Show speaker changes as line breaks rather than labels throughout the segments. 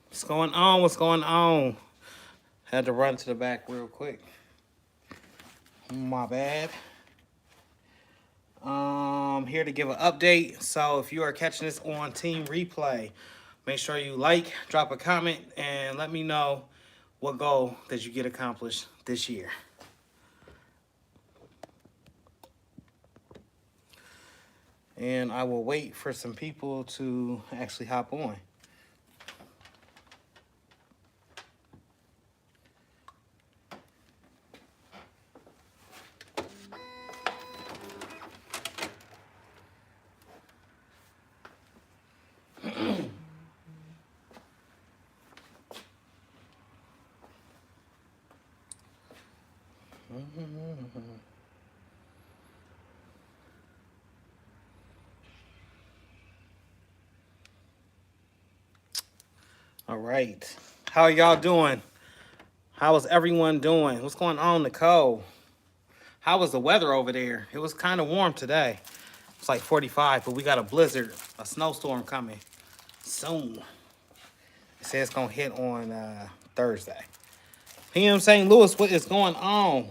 What's going on? What's going on? Had to run to the back real quick. My bad. Here to give an update. So if you are catching this on Team Replay, make sure you like, drop a comment, and let me know what goal that you get accomplished this year. And I will wait for some people to actually hop on. All right. How are y'all doing? How is everyone doing? What's going on, Nicole? How was the weather over there? It was kind of warm today. It's like 45, but we got a blizzard, a snowstorm coming soon. It says it's going to hit on Thursday. PM St. Louis, what is going on?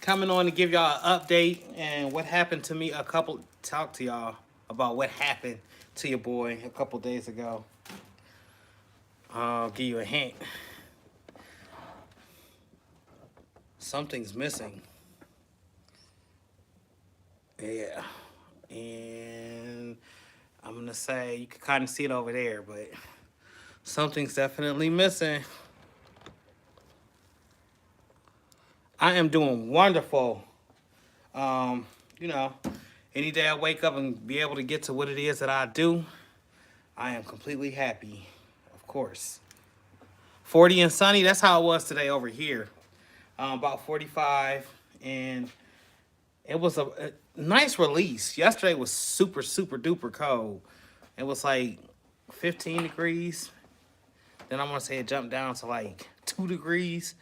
Coming on to give y'all an update and what happened to me talk to y'all about what happened to your boy a couple days ago. I'll give you a hint. Something's missing. Yeah. And I'm going to say, you can kind of see it over there, but something's definitely missing. I am doing wonderful. You know, any day I wake up and be able to get to what it is that I do, I am completely happy, of course. 40 and sunny, that's how it was today over here. About 45, and it was a nice release. Yesterday was super, super duper cold. It was like 15 degrees. Then I'm going to say it jumped down to like 2 degrees.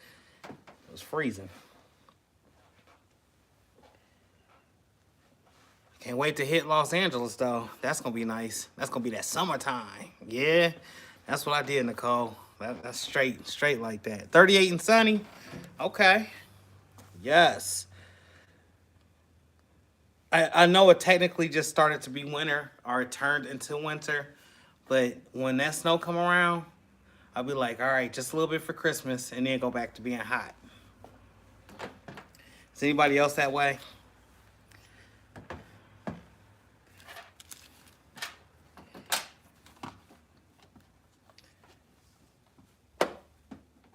It was freezing. Can't wait to hit Los Angeles, though. That's going to be nice. That's going to be that summertime. Yeah, that's what I did, Nicole. That's straight like that. 38 and sunny. Okay. Yes. I know it technically just started to be winter, or it turned into winter. But when that snow come around, I'll be like, all right, just a little bit for Christmas, and then go back to being hot. Is anybody else that way?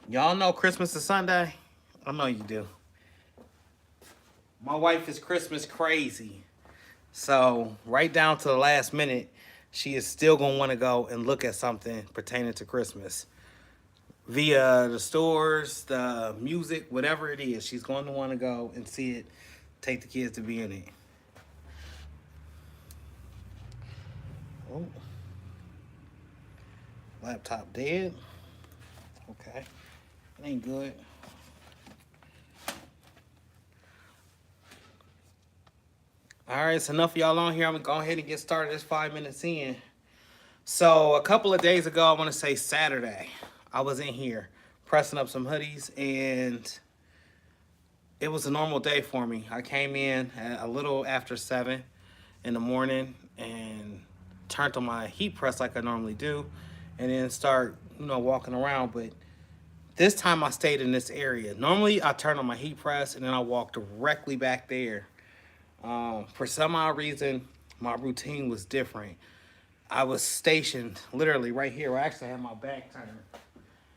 Y'all know Christmas is Sunday? I know you do. My wife is Christmas crazy. So right down to the last minute, she is still going to want to go and look at something pertaining to Christmas. Via the stores, the music, whatever it is, she's going to want to go and see it, take the kids to be in it. Oh. Laptop dead. Okay. It ain't good. All right, it's enough of y'all on here. I'm going to go ahead and get started. It's 5 minutes in. So a couple of days ago, I want to say Saturday, I was in here pressing up some hoodies, and it was a normal day for me. I came in at a little after 7 in the morning and turned on my heat press like I normally do, and then start, walking around. But this time I stayed in this area. Normally I turn on my heat press and then I walk directly back there. For some odd reason, my routine was different. I was stationed literally right here. I actually had my back turned,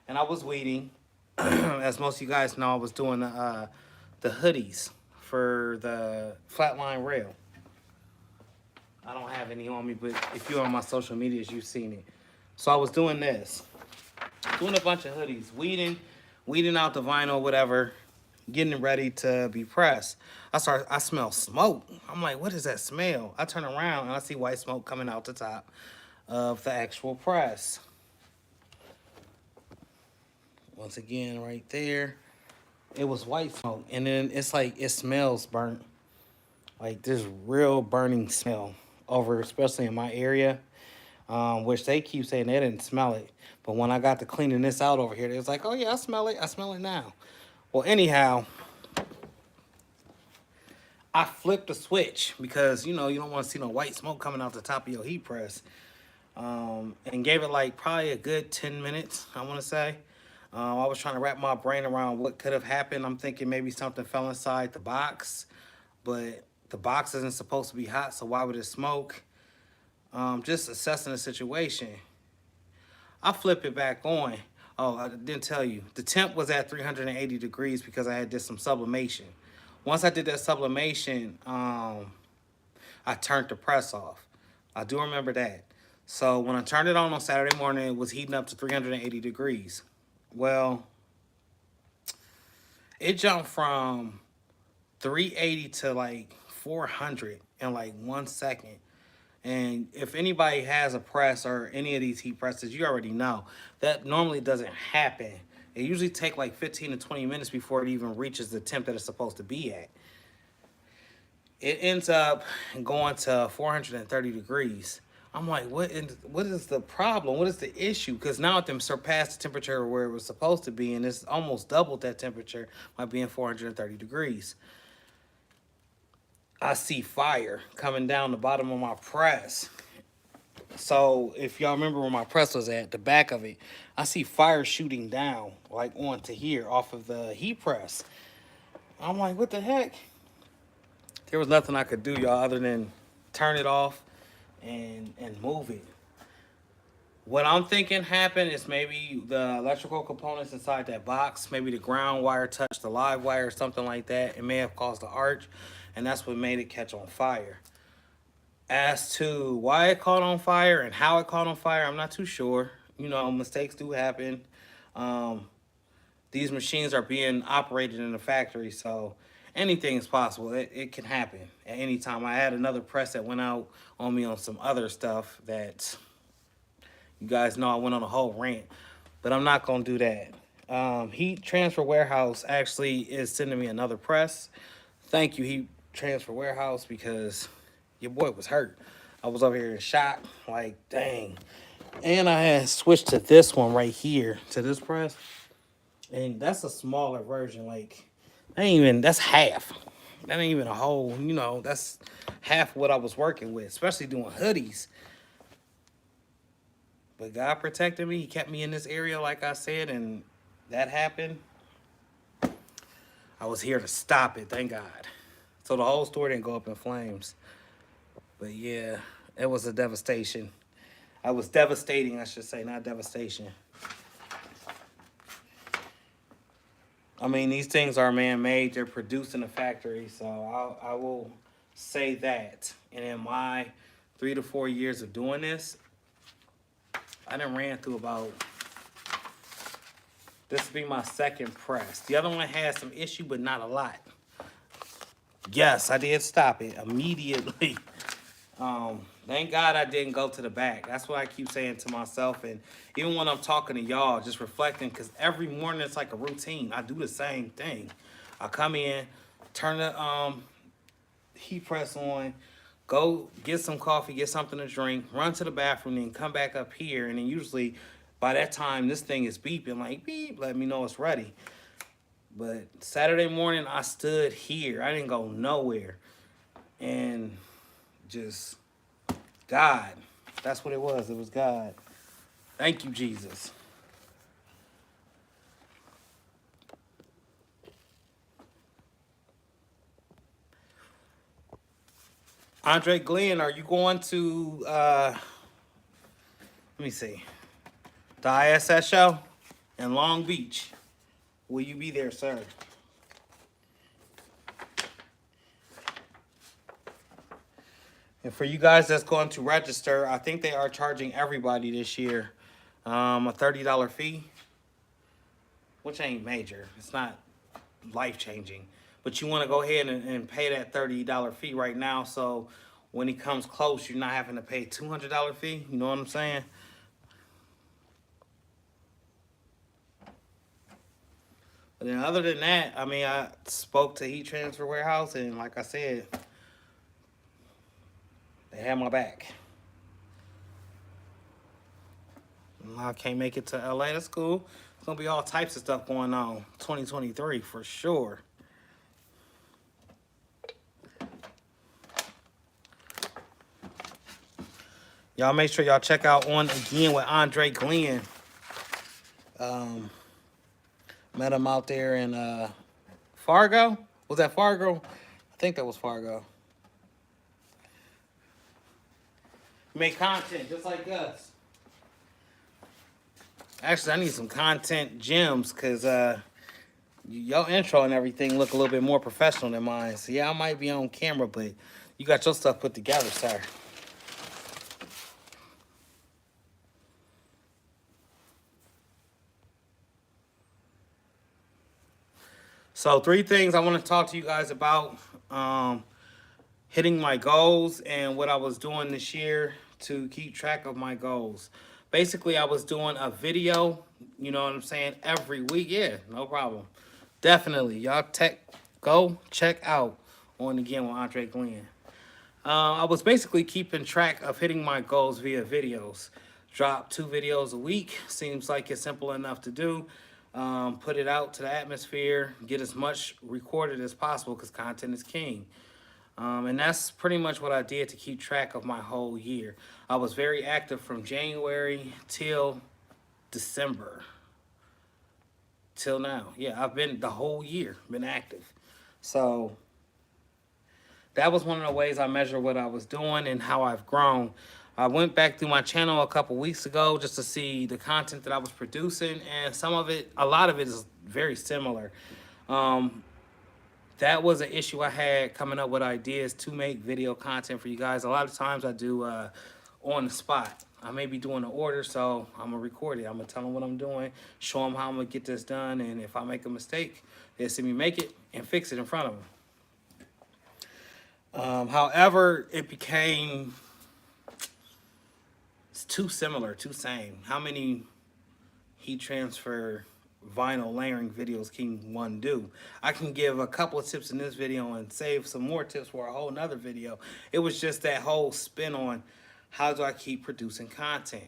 and I was weeding. As most of you guys know, I was doing the hoodies for the flatline rail. I don't have any on me, but if you're on my social medias, you've seen it. So I was doing this, doing a bunch of hoodies, weeding out the vinyl, whatever, getting it ready to be pressed. I smell smoke. I'm like, what is that smell? I turn around and I see white smoke coming out the top of the actual press. Once again, right there, it was white smoke. And then it's like, it smells burnt. like this real burning smell over, especially in my area, which they keep saying they didn't smell it. But when I got to cleaning this out over here, they was like, oh yeah, I smell it. I smell it now. Well, anyhow, I flipped the switch because, you know, you don't want to see no white smoke coming out the top of your heat press. And gave it like probably a good 10 minutes, I want to say. I was trying to wrap my brain around what could have happened. I'm thinking maybe something fell inside the box, but the box isn't supposed to be hot, so why would it smoke? Just assessing the situation. I flip it back on. Oh, I didn't tell you. The temp was at 380 degrees because I had did some sublimation. Once I did that sublimation, I turned the press off. I do remember that. So when I turned it on Saturday morning, it was heating up to 380 degrees. Well, it jumped from 380 to like 400 in like 1 second. And if anybody has a press or any of these heat presses, you already know that normally doesn't happen. It usually takes like 15 to 20 minutes before it even reaches the temp that it's supposed to be at. It ends up going to 430 degrees. I'm like, what is the problem? What is the issue? Because now it surpassed the temperature where it was supposed to be, and it's almost doubled that temperature by being 430 degrees. I see fire coming down the bottom of my press. So if y'all remember where my press was at, the back of it, I see fire shooting down like onto here off of the heat press. I'm like, what the heck? There was nothing I could do, y'all, other than turn it off and move it. What I'm thinking happened is maybe the electrical components inside that box, maybe the ground wire touched the live wire or something like that. It may have caused the arch, and that's what made it catch on fire. As to why it caught on fire and how it caught on fire, I'm not too sure. You know, mistakes do happen. These machines are being operated in the factory, so anything is possible. It can happen at any time. I had another press that went out on me on some other stuff that you guys know I went on a whole rant, but I'm not going to do that. Heat Transfer Warehouse actually is sending me another press. Thank you, Heat Transfer Warehouse, because your boy was hurt. I was over here in shock, like, dang. And I had switched to this one right here, to this press. And that's a smaller version. Like, that's half. That ain't even a whole, you know, that's half what I was working with, especially doing hoodies. But God protected me. He kept me in this area, like I said, and that happened. I was here to stop it, thank God. So the whole store didn't go up in flames. But yeah, it was a devastation. I was devastating, I should say, not devastation. I mean, these things are man-made. They're produced in a factory, so I will say that. And in my 3 to 4 years of doing this, I done ran through about, this will be my second press. The other one had some issue, but not a lot. Yes, I did stop it immediately. Thank God I didn't go to the back. That's what I keep saying to myself. And even when I'm talking to y'all, just reflecting, because every morning it's like a routine. I do the same thing. I come in, turn the heat press on, go get some coffee, get something to drink, run to the bathroom, then come back up here. And then usually by that time, this thing is beeping, like beep, let me know it's ready. But Saturday morning, I stood here. I didn't go nowhere. And just God. That's what it was. It was God. Thank you, Jesus. Andre Glenn, are you going to, let me see, the ISS show in Long Beach? Will you be there, sir? And for you guys that's going to register, I think they are charging everybody this year a $30 fee, which ain't major. It's not life-changing. But you want to go ahead and pay that $30 fee right now, so when he comes close, you're not having to pay $200 fee. You know what I'm saying? But then other than that, I mean, I spoke to Heat Transfer Warehouse, and like I said, They had my back. I can't make it to LA. That's cool. There's gonna be all types of stuff going on 2023 for sure. Y'all make sure y'all check out On Again with Andre Glenn. Met him out there in Fargo. Was that Fargo? I think that was Fargo. Make content just like us. Actually, I need some content gems because your intro and everything look a little bit more professional than mine. So yeah, I might be on camera, but you got your stuff put together, sir. So 3 things I want to talk to you guys about. Hitting my goals and what I was doing this year to keep track of my goals. Basically, I was doing a video, you know what I'm saying, every week. Yeah, no problem. Definitely. Y'all go check out On Again with Andre Glenn. I was basically keeping track of hitting my goals via videos. Drop 2 videos a week. Seems like it's simple enough to do. Put it out to the atmosphere. Get as much recorded as possible because content is king. And that's pretty much what I did to keep track of my whole year. I was very active from January till December. Till now. Yeah, I've been the whole year, been active. So that was one of the ways I measure what I was doing and how I've grown. I went back through my channel a couple weeks ago just to see the content that I was producing, and a lot of it is very similar. That was an issue I had coming up with ideas to make video content for you guys. A lot of times I do on the spot. I may be doing an order, so I'm going to record it. I'm going to tell them what I'm doing, show them how I'm going to get this done, and if I make a mistake, they'll see me make it and fix it in front of them. However, it became too similar, too same. How many heat transfer vinyl layering videos can one do? I can give a couple of tips in this video and save some more tips for a whole nother video. It was just that whole spin on how do I keep producing content.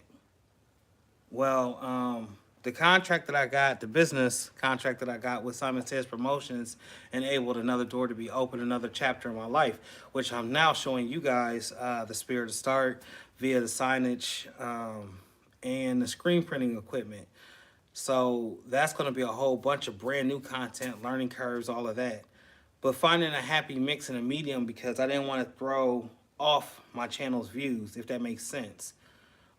Well, the contract that I got, the business contract that I got with Simon Says Promotions enabled another door to be open, another chapter in my life, which I'm now showing you guys the Spirit to Start via the signage and the screen printing equipment. So that's going to be a whole bunch of brand new content, learning curves, all of that. But finding a happy mix in a medium because I didn't want to throw off my channel's views, if that makes sense.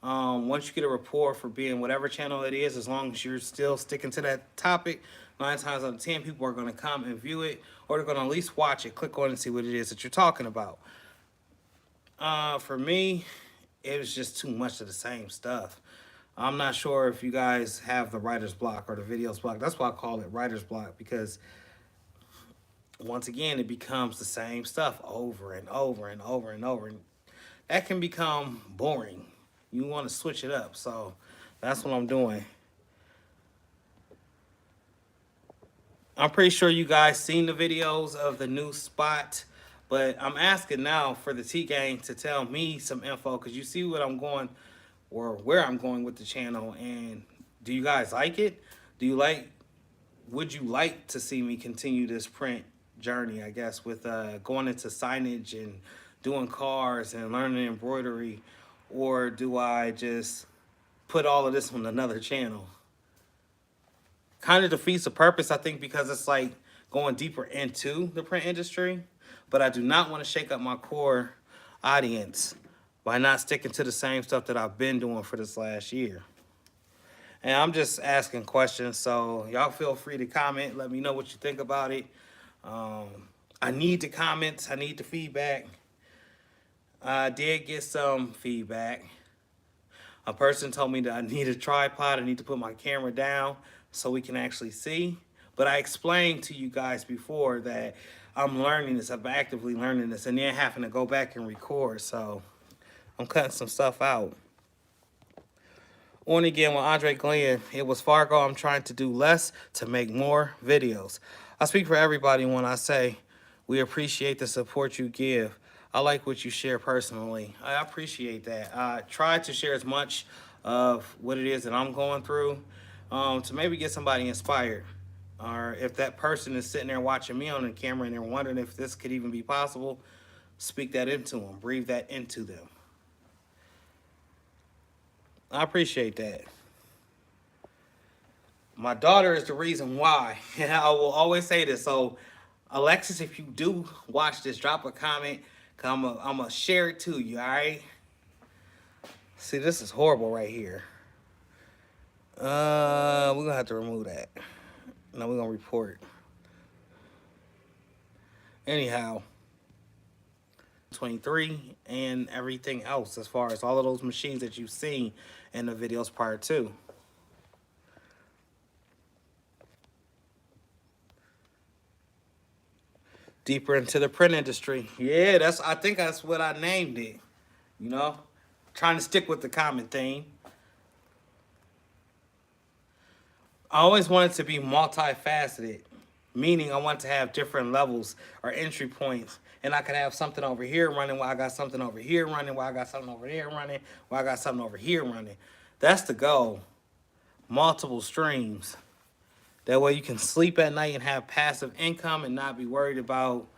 Once you get a rapport for being whatever channel it is, as long as you're still sticking to that topic, 9 times out of 10 people are going to come and view it, or they're going to at least watch it, click on it and see what it is that you're talking about. For me, it was just too much of the same stuff. I'm not sure if you guys have the writer's block or the videos block. That's why I call it writer's block, because once again, it becomes the same stuff over and over and over and over. And that can become boring. You want to switch it up. So that's what I'm doing. I'm pretty sure you guys seen the videos of the new spot, but I'm asking now for the T-Gang to tell me some info, because you see what I'm going, or where I'm going with the channel. And do you guys like it? Would you like to see me continue this print journey, I guess, with going into signage and doing cars and learning embroidery? Or do I just put all of this on another channel? Kind of defeats the purpose, I think, because it's like going deeper into the print industry. But I do not want to shake up my core audience by not sticking to the same stuff that I've been doing for this last year. And I'm just asking questions, so y'all feel free to comment. Let me know what you think about it. I need the comments. I need the feedback. I did get some feedback. A person told me that I need a tripod. I need to put my camera down so we can actually see. But I explained to you guys before that I'm learning this. I'm actively learning this, and then having to go back and record. So I'm cutting some stuff out. On Again with Andre Glenn. It was Fargo. I'm trying to do less to make more videos. I speak for everybody when I say we appreciate the support you give. I like what you share personally. I appreciate that. I try to share as much of what it is that I'm going through, to maybe get somebody inspired. Or if that person is sitting there watching me on the camera and they're wondering if this could even be possible, speak that into them, breathe that into them. I appreciate that. My daughter is the reason why. And I will always say this. So, Alexis, if you do watch this, drop a comment. Cause I'm going to share it to you, all right? See, this is horrible right here. We're going to have to remove that. No, we're going to report. Anyhow, 23 and everything else as far as all of those machines that you've seen in the videos prior to. Deeper into the print industry. Yeah, I think that's what I named it. You know, trying to stick with the common theme. I always wanted to be multifaceted, meaning I want to have different levels or entry points. And I could have something over here running while I got something over here running, while I got something over here running, while I got something over here running. That's the goal. Multiple streams. That way you can sleep at night and have passive income and not be worried about,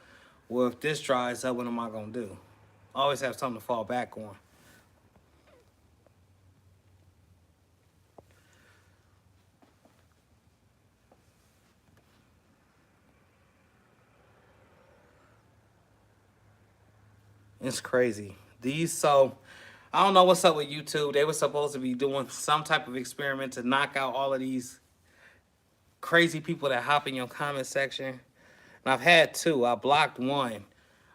well, if this dries up, what am I going to do? Always have something to fall back on. It's crazy. So I don't know what's up with YouTube. They were supposed to be doing some type of experiment to knock out all of these crazy people that hop in your comment section. And I've had two. I blocked one.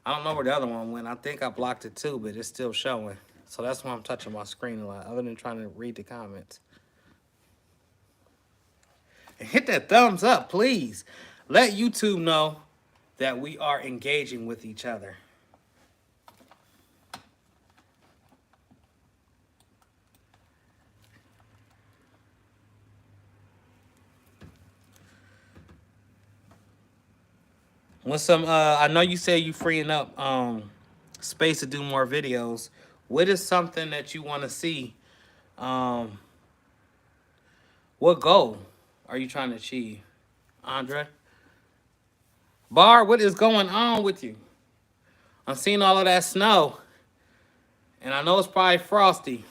I don't know where the other one went. I think I blocked it too, but it's still showing. So that's why I'm touching my screen a lot, other than trying to read the comments. And hit that thumbs up, please. Let YouTube know that we are engaging with each other. What's some? I know you say you freeing up space to do more videos. What is something that you want to see? What goal are you trying to achieve, Andre? Bar, what is going on with you? I'm seeing all of that snow, and I know it's probably frosty.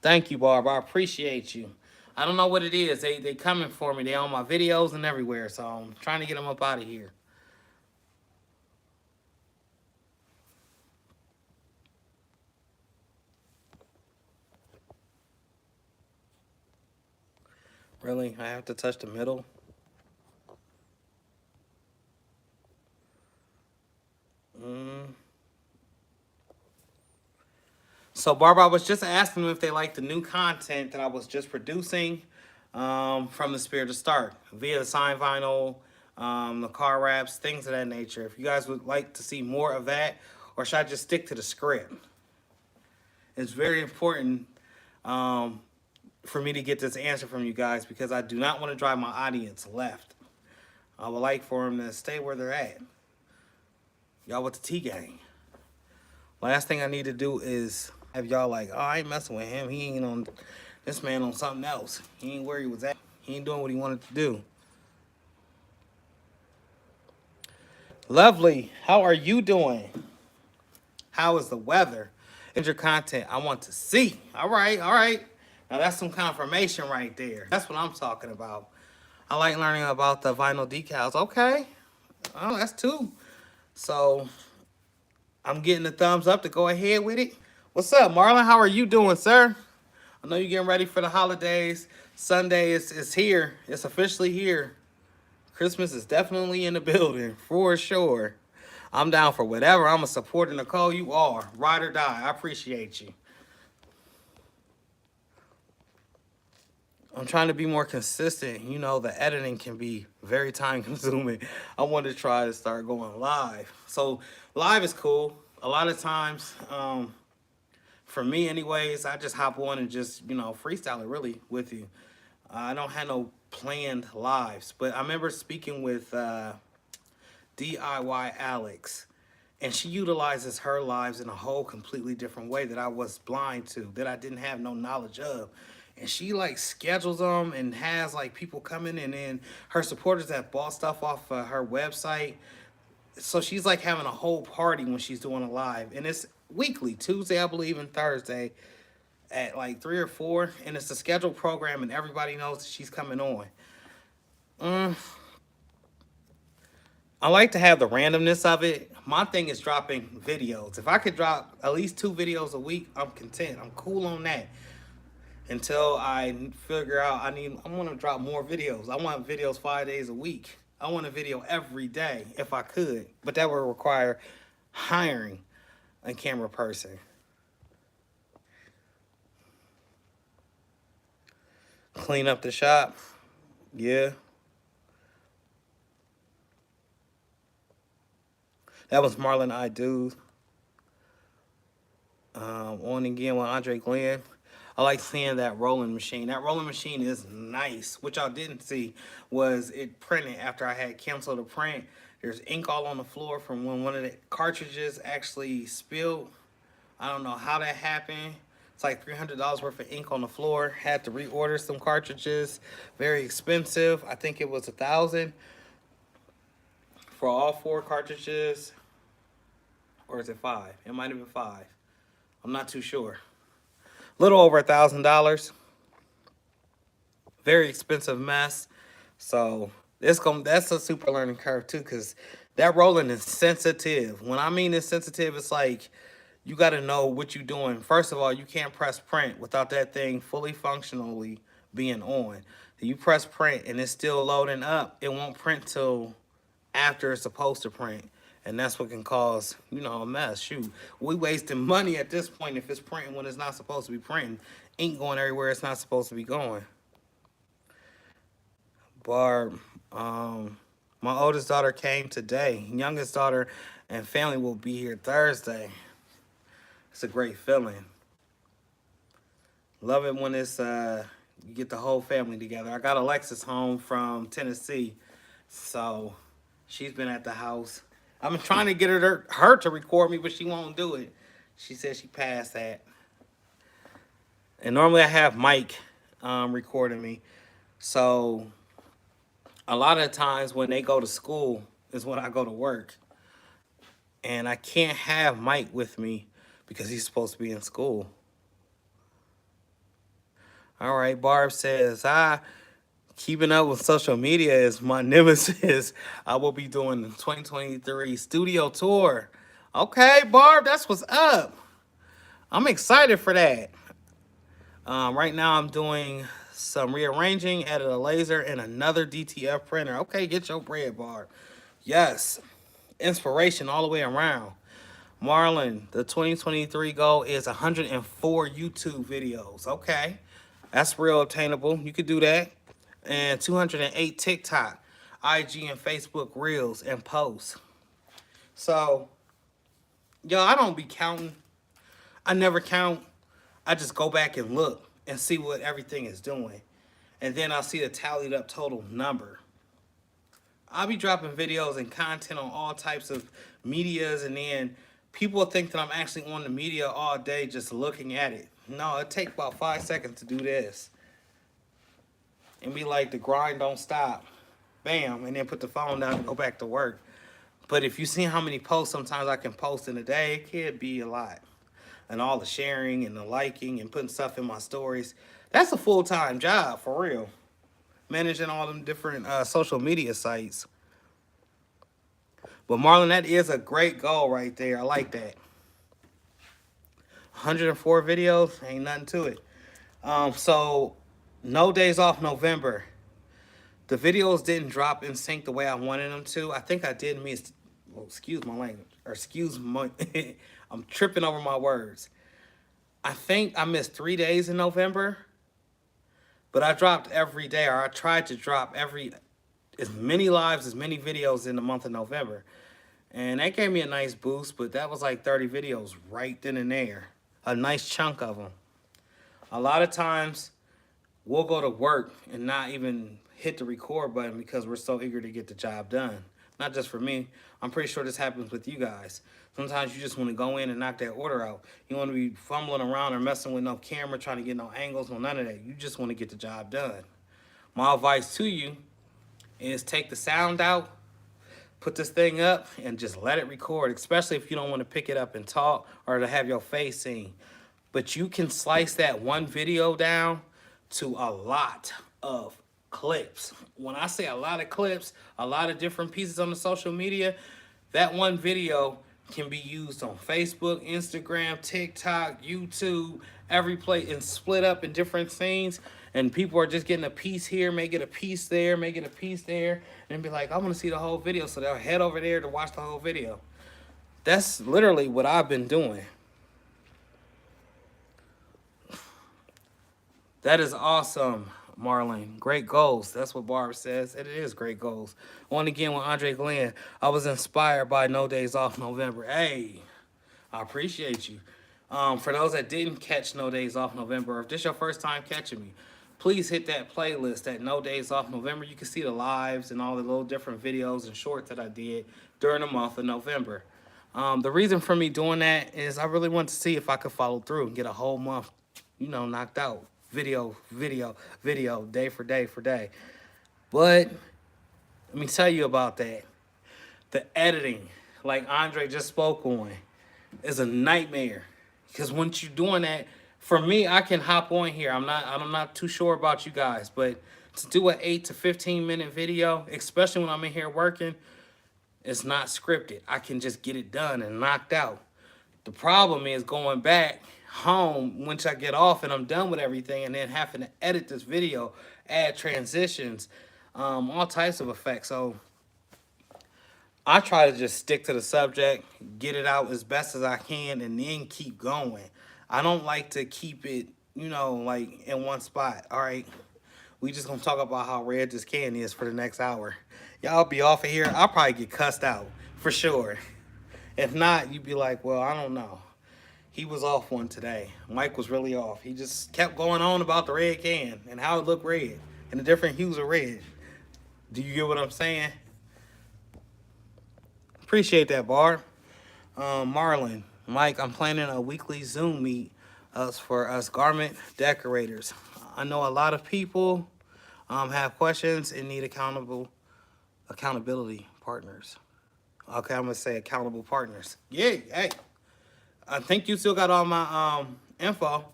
Thank you, Barb. I appreciate you. I don't know what it is. They coming for me. They on my videos and everywhere, so I'm trying to get them up out of here. Really? I have to touch the middle? So, Barbara, I was just asking them if they like the new content that I was just producing from the Spirit of Start via the signed vinyl, the car wraps, things of that nature. If you guys would like to see more of that, or should I just stick to the script? It's very important for me to get this answer from you guys because I do not want to drive my audience left. I would like for them to stay where they're at. Y'all with the T-gang. Last thing I need to do is have y'all like, oh, I ain't messing with him. He ain't on, this man on something else. He ain't where he was at. He ain't doing what he wanted to do. Lovely. How are you doing? How is the weather? And your content I want to see. All right, all right. Now that's some confirmation right there. That's what I'm talking about. I like learning about the vinyl decals. Okay. Oh, that's two. So I'm getting the thumbs up to go ahead with it. What's up, Marlon? How are you doing, sir? I know you're getting ready for the holidays. Sunday is here. It's officially here. Christmas is definitely in the building, for sure. I'm down for whatever. I'm a supporter, Nicole. You are. Ride or die. I appreciate you. I'm trying to be more consistent. You know, the editing can be very time consuming. I want to try to start going live. So live is cool. A lot of times, for me anyways, I just hop on and just, you know, freestyle it really with you. I don't have no planned lives. But I remember speaking with DIYAlex. And she utilizes her lives in a whole completely different way that I was blind to, that I didn't have no knowledge of. And she like schedules them and has like people coming, and then her supporters that bought stuff off her website. So she's like having a whole party when she's doing a live. And it's weekly, Tuesday, I believe, and Thursday at like 3 or 4. And it's a scheduled program, and everybody knows that she's coming on. I like to have the randomness of it. My thing is dropping videos. If I could drop at least 2 videos a week, I'm content. I'm cool on that. Until I figure out I want to drop more videos. I want videos 5 days a week. I want a video every day if I could. But that would require hiring a camera person. Clean up the shop. Yeah. That was Marlon I Do. On again with Andre Glenn. I like seeing that rolling machine. That rolling machine is nice. What y'all didn't see was it printed after I had canceled the print. There's ink all on the floor from when one of the cartridges actually spilled. I don't know how that happened. It's like $300 worth of ink on the floor. Had to reorder some cartridges. Very expensive. I think it was $1,000 for all 4 cartridges. Or is it 5? It might have been 5. I'm not too sure. Little over $1,000. Very expensive mess. So that's a super learning curve too, because that rolling is sensitive. When I mean it's sensitive, it's like you got to know what you're doing. First of all, you can't press print without that thing fully functionally being on. You press print and it's still loading up. It won't print till after it's supposed to print. And that's what can cause, a mess. Shoot, we wasting money at this point if it's printing when it's not supposed to be printing. Ink going everywhere it's not supposed to be going. Barb, my oldest daughter came today. Youngest daughter and family will be here Thursday. It's a great feeling. Love it when it's you get the whole family together. I got Alexis home from Tennessee, so she's been at the house. I've been trying to get her to record me, but she won't do it. She said she passed that. And normally I have Mike recording me. So a lot of times when they go to school is when I go to work. And I can't have Mike with me because he's supposed to be in school. All right, Barb says, keeping up with social media is my nemesis. I will be doing the 2023 studio tour. Okay, Barb, that's what's up. I'm excited for that. Right now I'm doing some rearranging, added a laser and another DTF printer. Okay, get your bread, Barb. Yes, inspiration all the way around. Marlon, the 2023 goal is 104 YouTube videos. Okay, that's real attainable. You could do that. And 208 TikTok, IG, and Facebook Reels and posts. So, I don't be counting. I never count. I just go back and look and see what everything is doing. And then I'll see the tallied up total number. I'll be dropping videos and content on all types of medias, and then people think that I'm actually on the media all day just looking at it. No, it takes about 5 seconds to do this. And be like, the grind don't stop. Bam, and then put the phone down and go back to work. But if you see how many posts sometimes I can post in a day, it could be a lot. And all the sharing and the liking and putting stuff in my stories. That's a full-time job, for real. Managing all them different social media sites. But Marlon, that is a great goal right there. I like that. 104 videos, ain't nothing to it. So no days off November. The videos didn't drop in sync the way I wanted them to. I think I did miss, excuse my language, or excuse my, I'm tripping over my words. I think I missed 3 days in November, but I dropped every day, or I tried to drop as many lives, as many videos in the month of November. And that gave me a nice boost, but that was like 30 videos right then and there. A nice chunk of them. A lot of times, we'll go to work and not even hit the record button because we're so eager to get the job done. Not just for me. I'm pretty sure this happens with you guys. Sometimes you just want to go in and knock that order out. You want to be fumbling around or messing with no camera, trying to get no angles, no none of that. You just want to get the job done. My advice to you is take the sound out, put this thing up, and just let it record, especially if you don't want to pick it up and talk or to have your face seen. But you can slice that one video down to a lot of clips. When I say a lot of clips, a lot of different pieces on the social media, that one video can be used on Facebook, Instagram, TikTok, YouTube, every place, and split up in different scenes. And people are just getting a piece here, may get a piece there, may get a piece there, and be like, I want to see the whole video. So they'll head over there to watch the whole video. That's literally what I've been doing. That is awesome, Marlene. Great goals. That's what Barb says. It is great goals. On again with Andre Glenn. I was inspired by No Days Off November. Hey, I appreciate you. For those that didn't catch No Days Off November, if this is your first time catching me, please hit that playlist at No Days Off November. You can see the lives and all the little different videos and shorts that I did during the month of November. The reason for me doing that is I really wanted to see if I could follow through and get a whole month, knocked out. Video, day for day. But let me tell you about that. The editing, like Andre just spoke on, is a nightmare. Because once you're doing that, for me, I can hop on here. I'm not too sure about you guys, but to do an 8 to 15 minute video, especially when I'm in here working, it's not scripted. I can just get it done and knocked out. The problem is going back home once I get off and I'm done with everything, and then having to edit this video, add transitions, all types of effects. So I try to just stick to the subject, get it out as best as I can, and then keep going. I don't like to keep it, like in one spot. All right, we just gonna talk about how red this can is for the next hour. Y'all be off of here. I'll probably get cussed out for sure. If not, you'd be like, well, I don't know. He was off one today. Mike was really off. He just kept going on about the red can and how it looked red and the different hues of red. Do you get what I'm saying? Appreciate that, Barb. Marlon, Mike, I'm planning a weekly Zoom meet for us garment decorators. I know a lot of people have questions and need accountability partners. Okay, I'm going to say accountable partners. Yeah, hey. I think you still got all my info.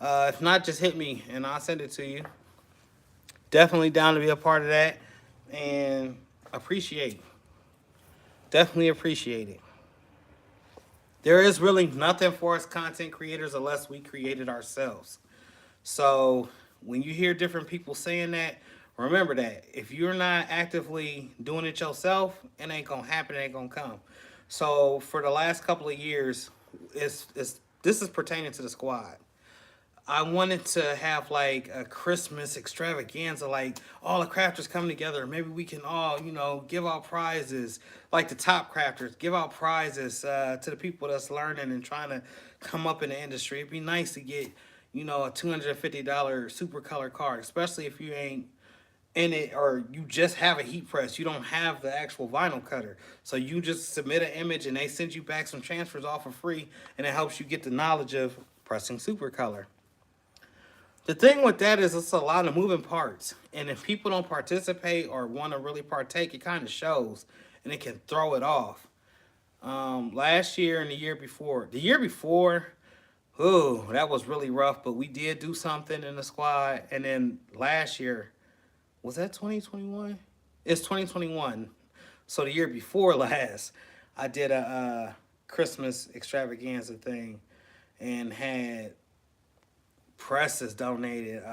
If not, just hit me and I'll send it to you. Definitely down to be a part of that and appreciate. Definitely appreciate it. There is really nothing for us content creators unless we create it ourselves. So when you hear different people saying that, remember that. If you're not actively doing it yourself, it ain't going to happen. It ain't going to come. So for the last couple of years, this is pertaining to the squad. I wanted to have like a Christmas extravaganza, like all the crafters coming together. Maybe we can all, give out prizes, like the top crafters, give out prizes to the people that's learning and trying to come up in the industry. It'd be nice to get, a $250 super color card, especially if you ain't in it or you just have a heat press. You don't have the actual vinyl cutter. So you just submit an image and they send you back some transfers all for free, and it helps you get the knowledge of pressing super color. The thing with that is it's a lot of moving parts. And if people don't participate or want to really partake, it kind of shows and it can throw it off. Last year and the year before, ooh, that was really rough, but we did do something in the squad. And then last year, was that 2021? It's 2021. So the year before last, I did a Christmas extravaganza thing and had presses donated,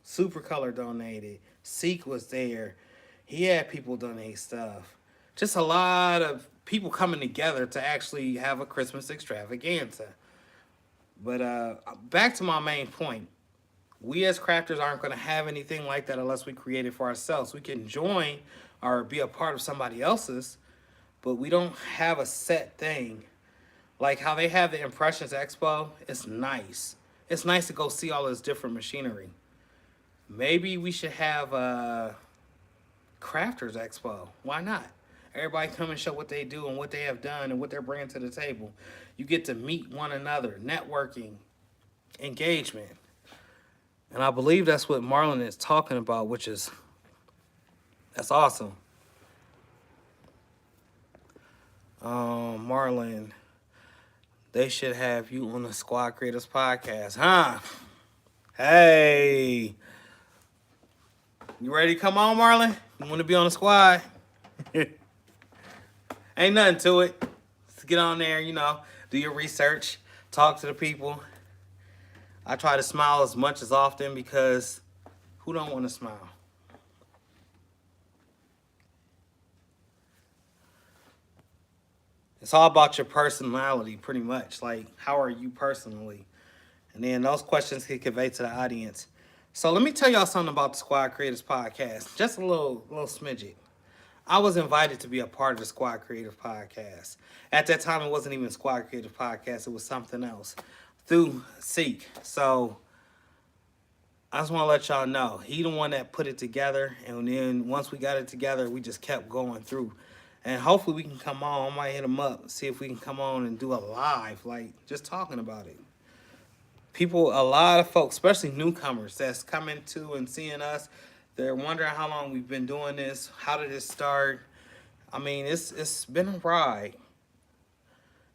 super color donated, Seek was there. He had people donate stuff. Just a lot of people coming together to actually have a Christmas extravaganza. But back to my main point. We as crafters aren't going to have anything like that unless we create it for ourselves. We can join or be a part of somebody else's, but we don't have a set thing. Like how they have the Impressions Expo, it's nice. It's nice to go see all this different machinery. Maybe we should have Crafters Expo. Why not? Everybody come and show what they do and what they have done and what they're bringing to the table. You get to meet one another, networking, engagement. And I believe that's what Marlon is talking about, which is, that's awesome. Marlon, they should have you on the Squad Creators podcast, huh? Hey, you ready to come on, Marlon? You want to be on the squad? Ain't nothing to it. Just get on there, do your research, talk to the people. I try to smile as much as often because who don't want to smile? It's all about your personality, pretty much. Like, how are you personally? And then those questions can convey to the audience. So let me tell y'all something about the Squad Creators podcast. Just a little smidget. I was invited to be a part of the Squad Creative Podcast. At that time, it wasn't even Squad Creative Podcast. It was something else through Seek. So I just want to let y'all know. He the one that put it together. And then once we got it together, we just kept going through. And hopefully we can come on. I might hit him up, see if we can come on and do a live, like just talking about it. People, a lot of folks, especially newcomers that's coming to and seeing us, they're wondering how long we've been doing this. How did it start? I mean, it's been a ride.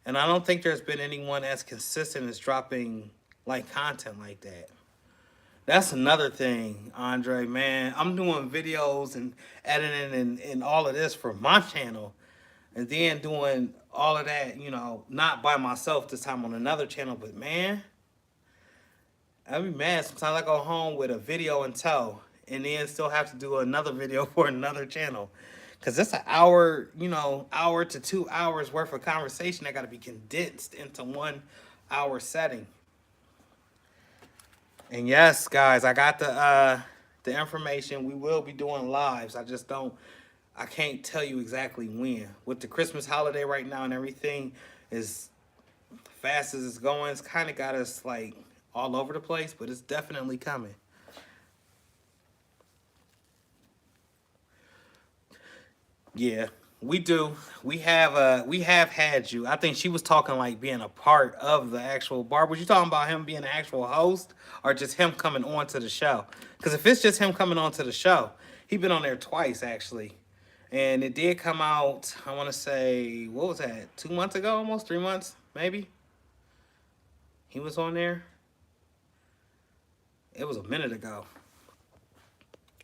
And I don't think there's been anyone as consistent as dropping like content like that. That's another thing, Andre, man. I'm doing videos and editing and all of this for my channel. And then doing all of that, not by myself this time on another channel. But, man, I'd be mad. Sometimes I go home with a video in tow and then still have to do another video for another channel. Because it's an hour, hour to 2 hours worth of conversation that got to be condensed into 1 hour setting. And yes, guys, I got the information. We will be doing lives. I can't tell you exactly when. With the Christmas holiday right now and everything is fast as it's going, it's kind of got us like all over the place, but it's definitely coming. Yeah, we do. We have had you. I think she was talking like being a part of the actual bar. Was you talking about him being the actual host or just him coming on to the show? Because if it's just him coming on to the show, he been on there twice actually. And it did come out, I want to say, what was that? 2 months ago, almost 3 months, maybe? He was on there. It was a minute ago.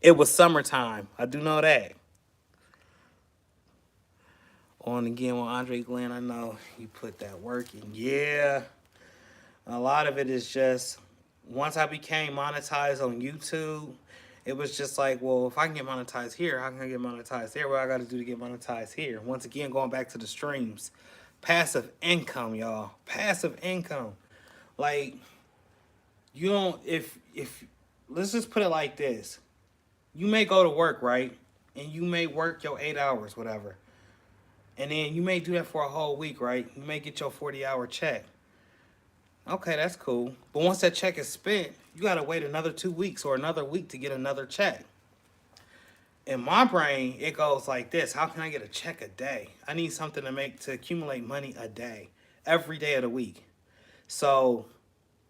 It was summertime. I do know that. On again with Andre Glenn, I know you put that work in. Yeah. A lot of it is just, once I became monetized on YouTube, it was just like, well, if I can get monetized here, how can I get monetized there? What I got to do to get monetized here? Once again, going back to the streams. Passive income, y'all. Passive income. Like, you don't, if let's just put it like this. You may go to work, right? And you may work your 8 hours, whatever. And then you may do that for a whole week, right? You may get your 40-hour check. Okay, that's cool. But once that check is spent, you got to wait another 2 weeks or another week to get another check. In my brain, it goes like this. How can I get a check a day? I need something to accumulate money a day, every day of the week. So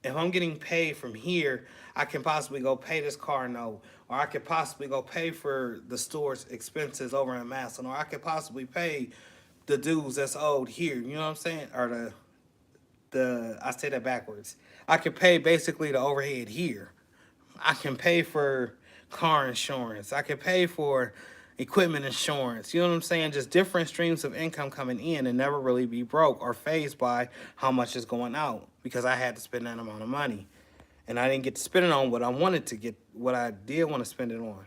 if I'm getting paid from here, I can possibly go pay this car note, or I could possibly go pay for the store's expenses over in Maslin, or I could possibly pay the dues that's owed here. You know what I'm saying? Or I say that backwards. I can pay basically the overhead here. I can pay for car insurance. I can pay for equipment insurance. You know what I'm saying? Just different streams of income coming in and never really be broke or phased by how much is going out because I had to spend that amount of money. And I didn't get to spend it on what I wanted to get, what I did want to spend it on.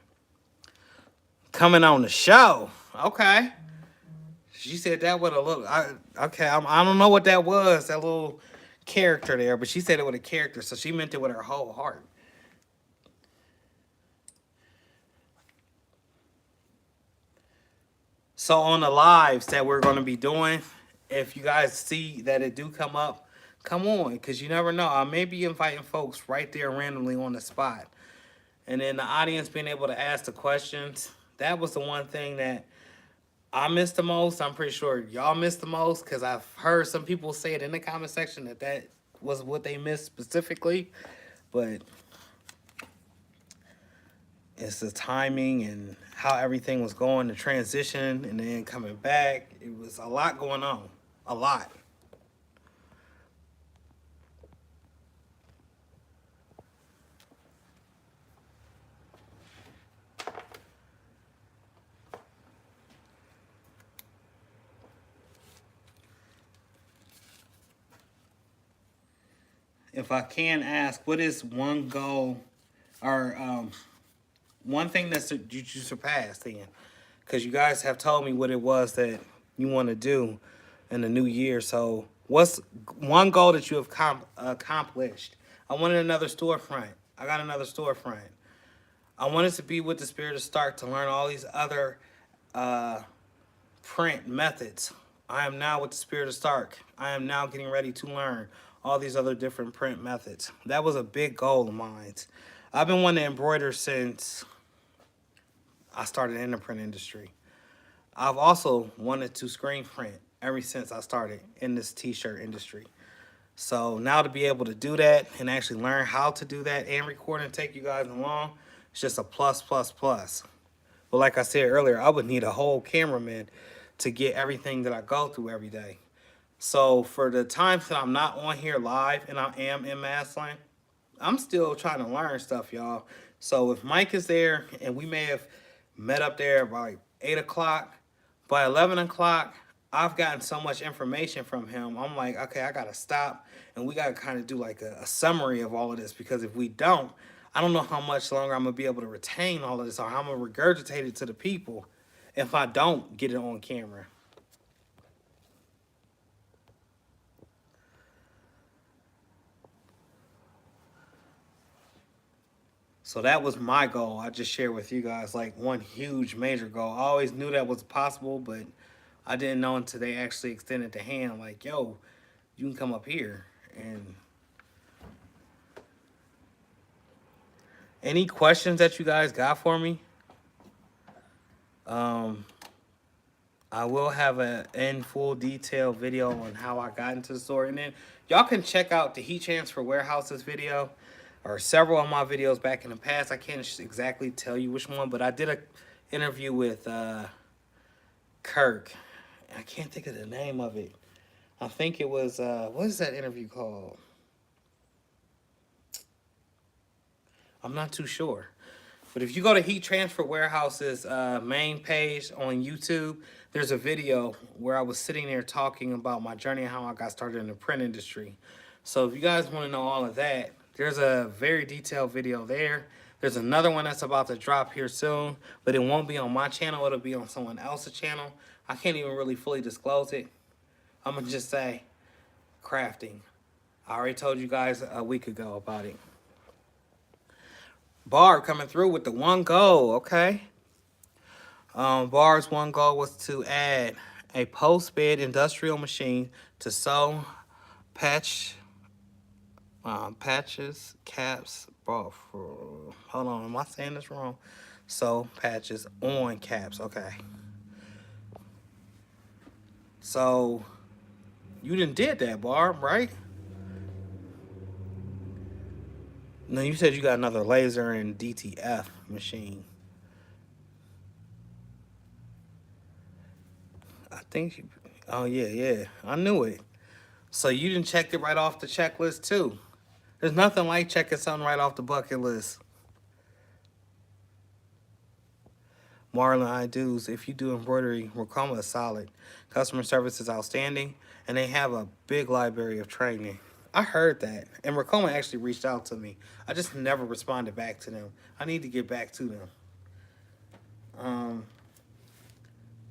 Coming on the show. Okay. She said that with a little, I don't know what that was, that little character there, but she said it with a character, so she meant it with her whole heart. So on the lives that we're going to be doing, if you guys see that it do come up, come on, because you never know. I may be inviting folks right there randomly on the spot. And then the audience being able to ask the questions that was the one thing that I missed the most. I'm pretty sure y'all missed the most because I've heard some people say it in the comment section that that was what they missed specifically. But it's the timing and how everything was going, the transition, and then coming back. It was a lot going on. A lot. If I can ask, what is one goal or one thing that you surpassed then? Because you guys have told me what it was that you want to do in the new year. So what's one goal that you have accomplished? I wanted another storefront. I got another storefront. I wanted to be with the Spirit of Stark to learn all these other uh, print methods. I am now with the Spirit of Stark. I am now getting ready to learn all these other different print methods. That was a big goal of mine. I've been wanting to embroider since I started in the print industry. I've also wanted to screen print ever since I started in this t-shirt industry. So now to be able to do that and actually learn how to do that and record and take you guys along, it's just a plus, plus, plus. But like I said earlier, I would need a whole cameraman to get everything that I go through every day. So for the times that I'm not on here live and I am in Massline, I'm still trying to learn stuff, y'all. So if Mike is there and we may have met up there by like 8 o'clock, by 11 o'clock, I've gotten so much information from him. I'm like, okay, I got to stop and we got to kind of do like a summary of all of this, because if we don't, I don't know how much longer I'm going to be able to retain all of this or how I'm going to regurgitate it to the people if I don't get it on camera. So that was my goal. I just shared with you guys like one huge major goal. I always knew that was possible, but I didn't know until they actually extended the hand like, yo, you can come up here. And any questions that you guys got for me? I will have a in full detail video on how I got into the store. And then y'all can check out the heat transfer warehouses video or several of my videos back in the past. I can't exactly tell you which one, but I did a interview with Kirk. I can't think of the name of it. I think it was, what is that interview called? I'm not too sure. But if you go to Heat Transfer Warehouse's main page on YouTube, there's a video where I was sitting there talking about my journey and how I got started in the print industry. So if you guys want to know all of that, there's a very detailed video there. There's another one that's about to drop here soon, but it won't be on my channel. It'll be on someone else's channel. I can't even really fully disclose it. I'm going to just say crafting. I already told you guys a week ago about it. Barb coming through with the one goal, okay? Barb's one goal was to add a post-bed industrial machine to sew patches, caps, hold on, am I saying this wrong? Sew patches on caps, okay. So, you done did that, Barb, right? No, you said you got another laser and DTF machine. I think you, oh yeah, I knew it. So you didn't check it right off the checklist too. There's nothing like checking something right off the bucket list. Marlon, I do's. If you do embroidery, Racoma is solid. Customer service is outstanding, and they have a big library of training. I heard that, and Racoma actually reached out to me. I just never responded back to them. I need to get back to them.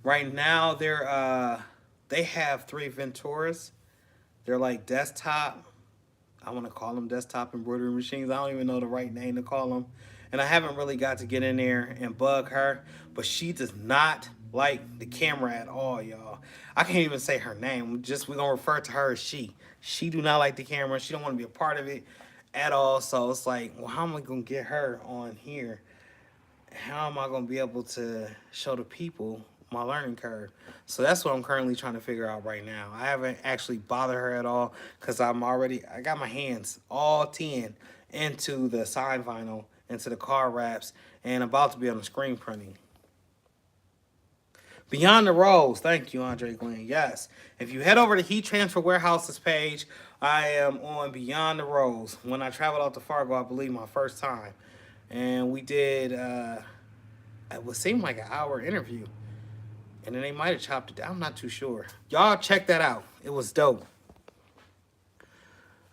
Right now, they have 3 Venturas. They're like desktop. I want to call them desktop embroidery machines. I don't even know the right name to call them. And I haven't really got to get in there and bug her, but she does not like the camera at all, y'all. I can't even say her name. We're gonna refer to her as she. She do not like the camera. She don't want to be a part of it at all. So it's like, well, how am I gonna get her on here how am I going to be able to show the people my learning curve? So that's what I'm currently trying to figure out right now. I haven't actually bothered her at all because I got my hands all 10 into the sign vinyl, into the car wraps, and about to be on the screen printing. Beyond the Rose. Thank you, Andre Glenn. Yes. If you head over to Heat Transfer Warehouse's page, I am on Beyond the Rose. When I traveled out to Fargo, I believe my first time. And we did, it would seem like an hour interview. And then they might have chopped it down. I'm not too sure. Y'all check that out. It was dope.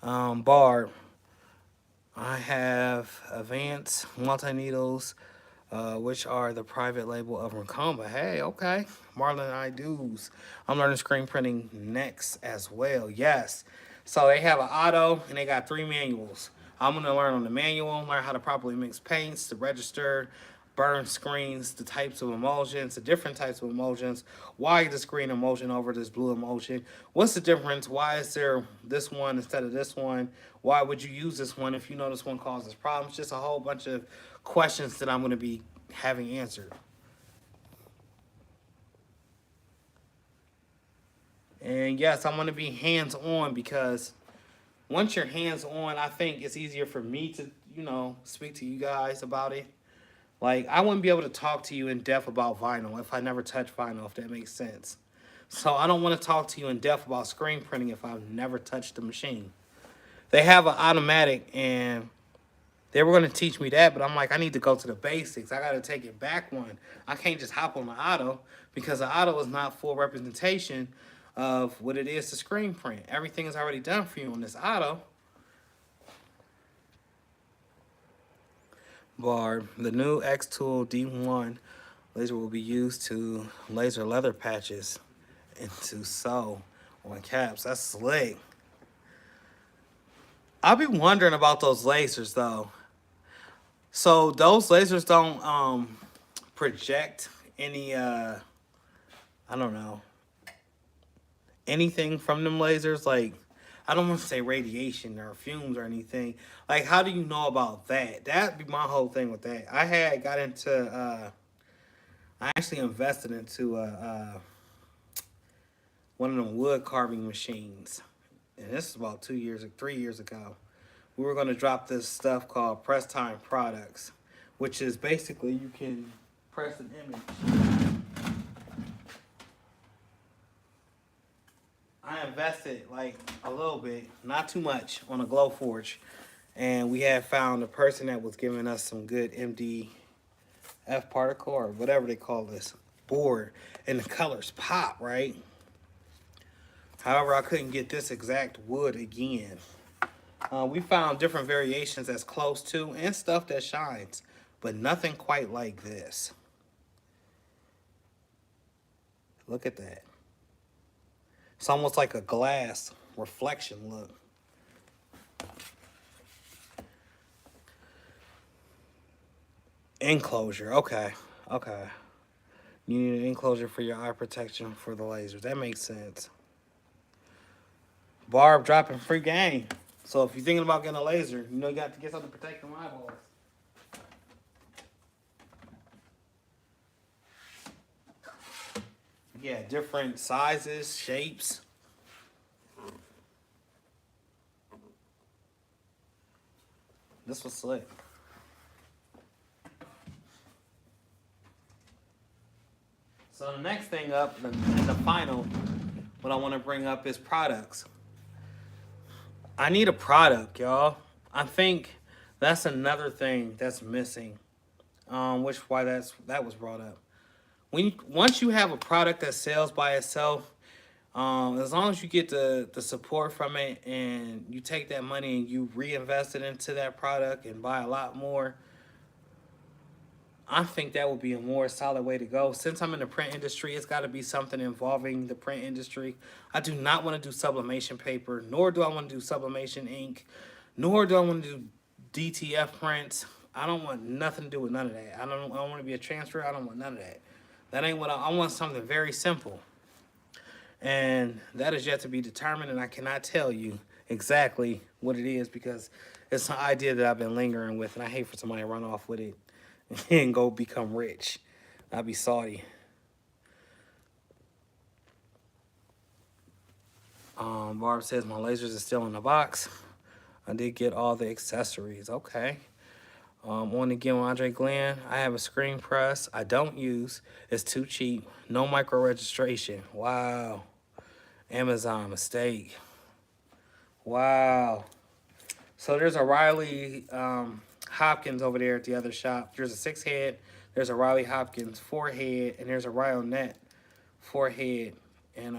Barb. I have Advanced Multi-Needles, which are the private label of Macomba. Hey, okay. Marlon I do's. I'm learning screen printing next as well. Yes. So they have an auto and they got 3 manuals. I'm going to learn on the manual, learn how to properly mix paints, to register, burn screens, the types of emulsions, the different types of emulsions. Why this green emulsion over this blue emulsion? What's the difference? Why is there this one instead of this one? Why would you use this one if you know this one causes problems? Just a whole bunch of questions that I'm going to be having answered. And yes, I'm going to be hands-on because once you're hands-on, I think it's easier for me to, speak to you guys about it. Like, I wouldn't be able to talk to you in depth about vinyl if I never touched vinyl, if that makes sense. So I don't want to talk to you in depth about screen printing if I've never touched the machine. They have an automatic, and they were going to teach me that, but I'm like, I need to go to the basics. I got to take it back one. I can't just hop on the auto because the auto is not full representation of what it is to screen print. Everything is already done for you on this auto. Barb, the new X-Tool D1 laser will be used to laser leather patches into sew on caps. That's slick. I'll be wondering about those lasers though. So those lasers don't project any I don't know, anything from them lasers. Like, I don't want to say radiation or fumes or anything. Like, how do you know about that? That'd be my whole thing with that. I actually invested into one of them wood carving machines. And this is about 3 years ago. We were going to drop this stuff called Press Time Products, which is basically you can press an image. I invested like a little bit, not too much, on a glow forge, and we had found a person that was giving us some good MDF particle or whatever they call this board, and the colors pop, right? However, I couldn't get this exact wood again. We found different variations that's close to and stuff that shines, but nothing quite like this. Look at that. It's almost like a glass reflection look. Enclosure, okay. You need an enclosure for your eye protection for the lasers. That makes sense. Barb dropping free game. So if you're thinking about getting a laser, you got to get something to protect them eyeballs. Yeah, different sizes, shapes. This was slick. So the next thing up, the final, what I want to bring up is products. I need a product, y'all. I think that's another thing that's missing, that was brought up. Once you have a product that sells by itself, as long as you get the support from it and you take that money and you reinvest it into that product and buy a lot more, I think that would be a more solid way to go. Since I'm in the print industry, it's got to be something involving the print industry. I do not want to do sublimation paper, nor do I want to do sublimation ink, nor do I want to do DTF prints. I don't want nothing to do with none of that. I don't want to be a transfer. I don't want none of that. That ain't what I want. Something very simple. And that is yet to be determined, and I cannot tell you exactly what it is because it's an idea that I've been lingering with, and I hate for somebody to run off with it and go become rich. I'd be salty. Barb says my lasers are still in the box. I did get all the accessories. Okay. On again with Andre Glenn. I have a screen press I don't use. It's too cheap. No micro registration. Wow. Amazon mistake. Wow. So there's a Riley Hopkins over there at the other shop. There's a 6-head. There's a Riley Hopkins 4-head, and there's a Ryonet 4-head, and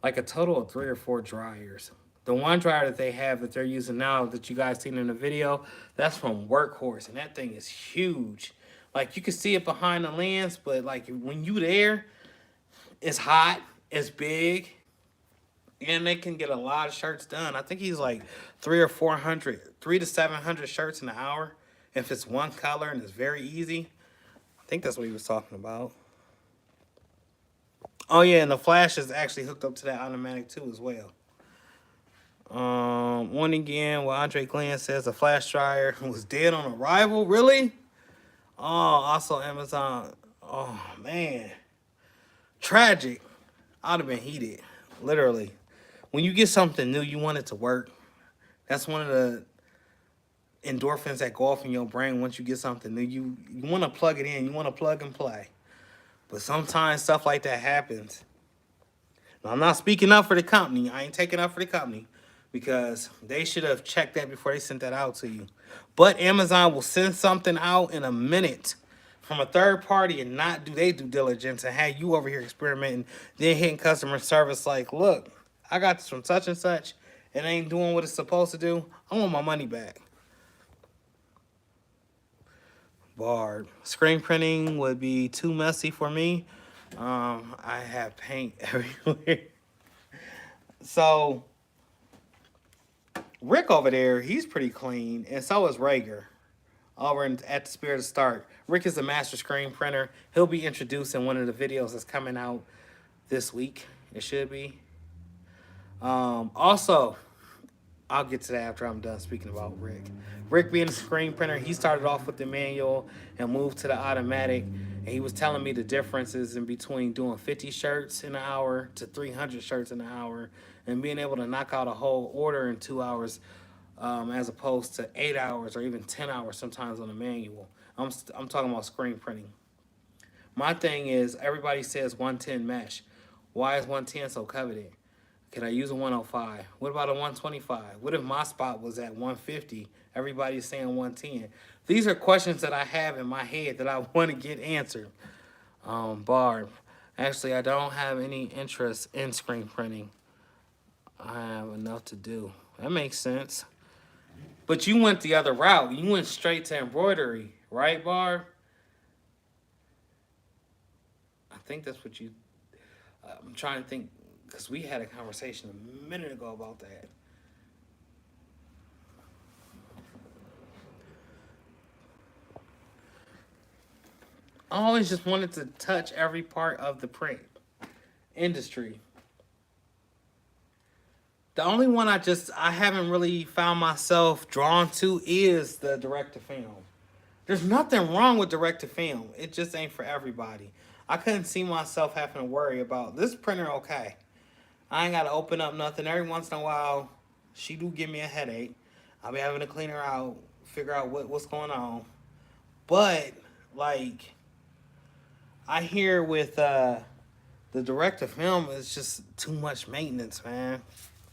like a total of 3 or 4 dryers. The one dryer that they have that they're using now that you guys seen in the video, that's from Workhorse, and that thing is huge. Like you can see it behind the lens, but like when you there, it's hot, it's big, and they can get a lot of shirts done. I think he's like 3 to 700 shirts in an hour. If it's one color and it's very easy. I think that's what he was talking about. Oh yeah, and the flash is actually hooked up to that automatic too as well. One again, what Andre Glenn says the flash dryer was dead on arrival. Really? Oh, also Amazon. Oh man, tragic. I'd have been heated, literally. When you get something new, you want it to work. That's one of the endorphins that go off in your brain once you get something new. You want to plug it in. You want to plug and play. But sometimes stuff like that happens. Now, I'm not speaking up for the company. I ain't taking up for the company because they should have checked that before they sent that out to you. But Amazon will send something out in a minute from a third party and not do their due diligence and have you over here experimenting, then hitting customer service like, look, I got this from such and such, and it ain't doing what it's supposed to do. I want my money back. Barb. Screen printing would be too messy for me. I have paint everywhere. So, Rick over there, he's pretty clean, and so is Rager. Over at the Spirit of Start. Rick is a master screen printer. He'll be introduced in one of the videos that's coming out this week. It should be. Also, I'll get to that after I'm done speaking about Rick. Rick being a screen printer, he started off with the manual and moved to the automatic. And he was telling me the differences in between doing 50 shirts in an hour to 300 shirts in an hour and being able to knock out a whole order in 2 hours as opposed to 8 hours or even 10 hours sometimes on a manual. I'm talking about screen printing. My thing is, everybody says 110 mesh. Why is 110 so coveted? Can I use a 105? What about a 125? What if my spot was at 150? Everybody's saying 110. These are questions that I have in my head that I want to get answered. Barb. Actually, I don't have any interest in screen printing. I have enough to do. That makes sense. But you went the other route. You went straight to embroidery, right, Barb? I think that's what you... I'm trying to think, because we had a conversation a minute ago about that. I always just wanted to touch every part of the print industry. The only one I haven't really found myself drawn to is the direct-to-film. There's nothing wrong with direct-to-film. It just ain't for everybody. I couldn't see myself having to worry about this printer, okay. I ain't got to open up nothing. Every once in a while, she do give me a headache. I'll be having to clean her out, figure out what's going on. But, like, I hear with the direct-to-film, it's just too much maintenance, man.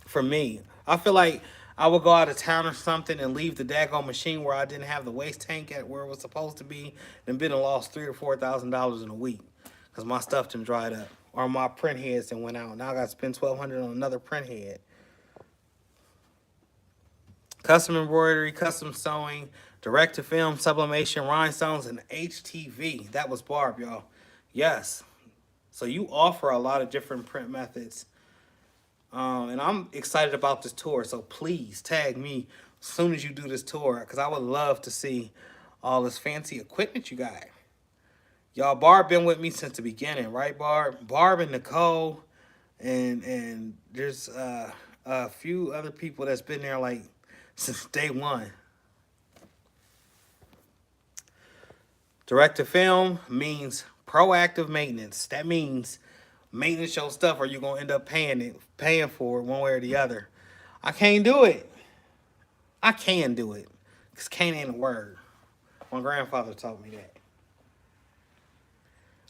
For me, I feel like I would go out of town or something and leave the daggone machine where I didn't have the waste tank at where it was supposed to be, and been and lost $3,000 or $4,000 in a week because my stuff done dried up or my print heads and went out. Now I got to spend $1,200 on another print head. Custom embroidery, custom sewing, direct to film, sublimation, rhinestones, and HTV. That was Barb, y'all. Yes. So you offer a lot of different print methods. And I'm excited about this tour, so please tag me as soon as you do this tour, because I would love to see all this fancy equipment you got. Y'all, Barb been with me since the beginning, right, Barb? Barb and Nicole, and there's a few other people that's been there, like, since day one. Direct to film means proactive maintenance. That means maintenance your stuff or you're gonna end up paying for it one way or the other. I can't do it. I can do it. Because can't ain't a word. My grandfather taught me that.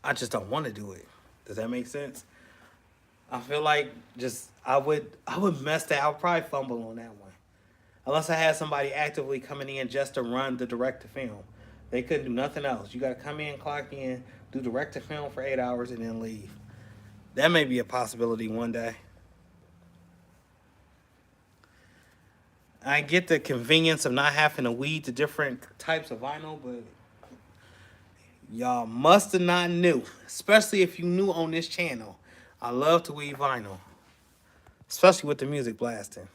I just don't want to do it. Does that make sense? I feel like just I would mess that. I would probably fumble on that one. Unless I had somebody actively coming in just to run the direct to film. They couldn't do nothing else. You gotta come in, clock in, do direct to film for 8 hours and then leave. That may be a possibility one day. I get the convenience of not having to weed the different types of vinyl, but y'all must have not knew, especially if you new on this channel. I love to weed vinyl, especially with the music blasting.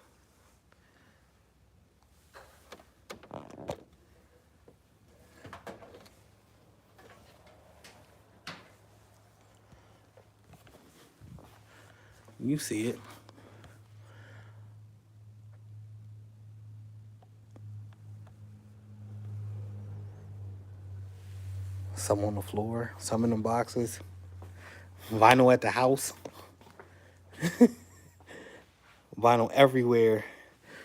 You see it. Some on the floor, some in them boxes. Vinyl at the house. Vinyl everywhere.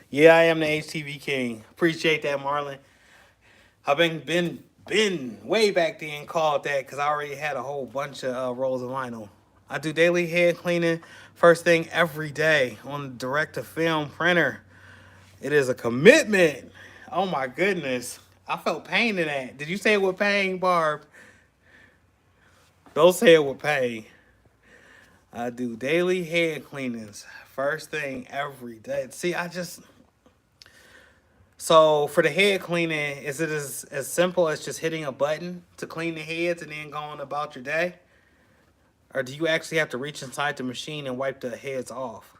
Yeah, I am the HTV king. Appreciate that, Marlon. I've been way back then called that because I already had a whole bunch of rolls of vinyl. I do daily head cleaning first thing every day on the direct to film printer. It is a commitment. Oh my goodness. I felt pain in that. Did you say it with pain, Barb? Don't say it with pain. I do daily head cleanings first thing every day. See, so for the head cleaning, is it as simple as just hitting a button to clean the heads and then going about your day? Or do you actually have to reach inside the machine and wipe the heads off?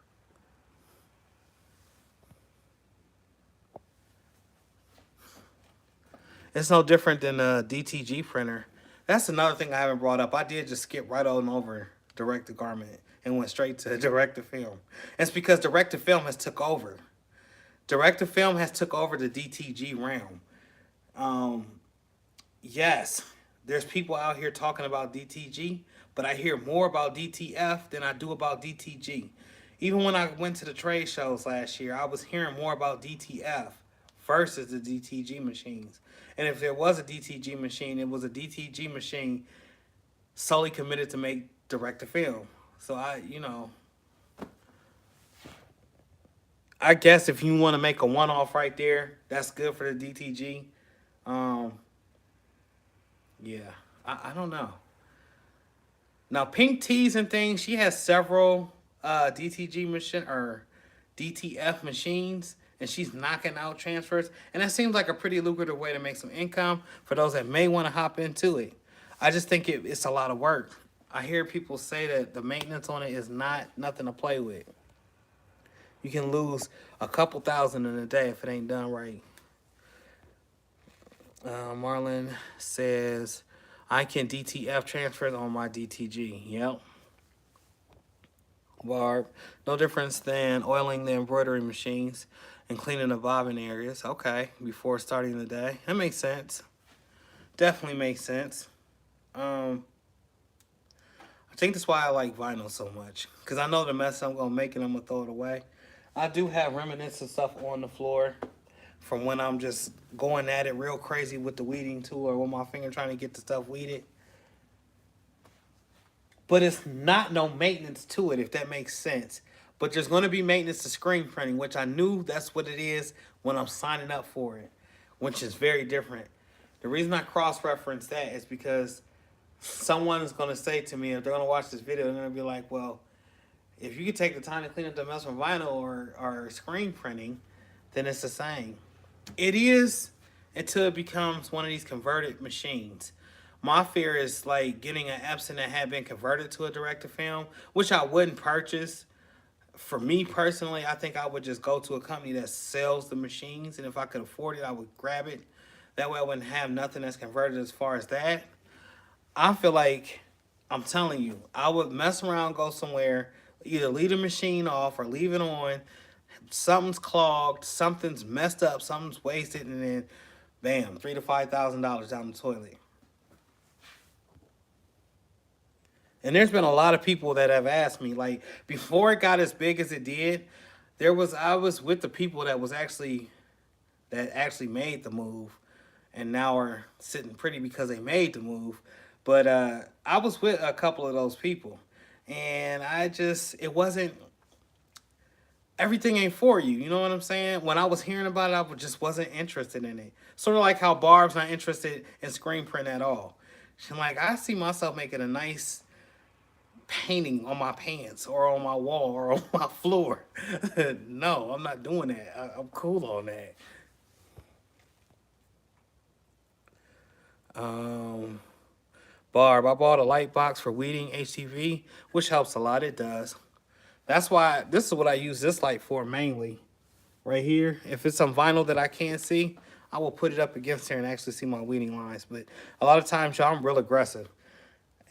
It's no different than a DTG printer. That's another thing I haven't brought up. I did just skip right on over direct to garment and went straight to direct to film. It's because direct to film has took over. Direct to film has took over the DTG realm. Yes, there's people out here talking about DTG, but I hear more about DTF than I do about DTG. Even when I went to the trade shows last year, I was hearing more about DTF versus the DTG machines. And if there was a DTG machine, it was a DTG machine solely committed to make direct to film. So I guess if you want to make a one-off right there, that's good for the DTG. Yeah, I don't know. Now, Pink Tees and things, she has several DTG machine or DTF machines, and she's knocking out transfers. And that seems like a pretty lucrative way to make some income for those that may want to hop into it. I just think it's a lot of work. I hear people say that the maintenance on it is nothing to play with. You can lose a couple thousand in a day if it ain't done right. Marlon says, I can DTF transfers on my DTG. Yep. Barb, no difference than oiling the embroidery machines and cleaning the bobbin areas. Okay, before starting the day. That makes sense. Definitely makes sense. I think that's why I like vinyl so much. Because I know the mess I'm going to make and I'm going to throw it away. I do have remnants of stuff on the floor from when I'm just going at it real crazy with the weeding tool or with my finger trying to get the stuff weeded. But it's not no maintenance to it, if that makes sense. But there's going to be maintenance to screen printing, which I knew that's what it is when I'm signing up for it, which is very different. The reason I cross-reference that is because someone is going to say to me, if they're going to watch this video, they're going to be like, well, if you could take the time to clean up the mess from vinyl or screen printing, then it's the same. It is until it becomes one of these converted machines. My fear is like getting an Epson that had been converted to a direct-to-film, which I wouldn't purchase. For me personally, I think I would just go to a company that sells the machines, and if I could afford it, I would grab it. That way I wouldn't have nothing that's converted as far as that. I feel like, I'm telling you, I would mess around, go somewhere, either leave the machine off or leave it on. Something's clogged, something's messed up, something's wasted, and then bam, $3,000 to $5,000 down the toilet. And there's been a lot of people that have asked me, like, before it got as big as it did, I was with the people that actually made the move and now are sitting pretty because they made the move. But I was with a couple of those people, and it wasn't, everything ain't for you. You know what I'm saying? When I was hearing about it, I just wasn't interested in it. Sort of like how Barb's not interested in screen print at all. She's like, I see myself making a nice painting on my pants or on my wall or on my floor. No, I'm not doing that. I'm cool on that. Um, Barb, I bought a light box for weeding HTV, which helps a lot. It does. That's why this is what I use this light for mainly. Right here. If it's some vinyl that I can't see, I will put it up against here and actually see my weeding lines. But a lot of times, y'all, I'm real aggressive.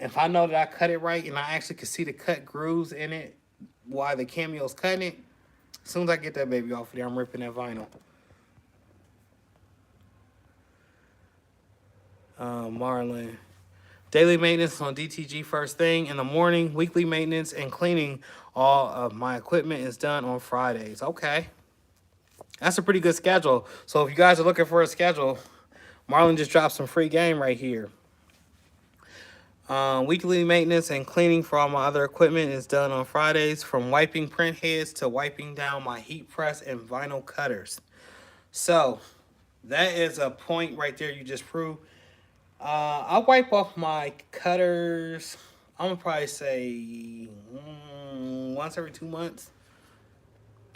If I know that I cut it right and I actually can see the cut grooves in it while the cameo's cutting it, as soon as I get that baby off of there, I'm ripping that vinyl. Marlon. Daily maintenance on DTG first thing in the morning. Weekly maintenance and cleaning all of my equipment is done on Fridays. Okay. That's a pretty good schedule. So if you guys are looking for a schedule, Marlon just dropped some free game right here. Weekly maintenance and cleaning for all my other equipment is done on Fridays, from wiping print heads to wiping down my heat press and vinyl cutters. So that is a point right there you just proved. I wipe off my cutters, I'm gonna probably say once every 2 months.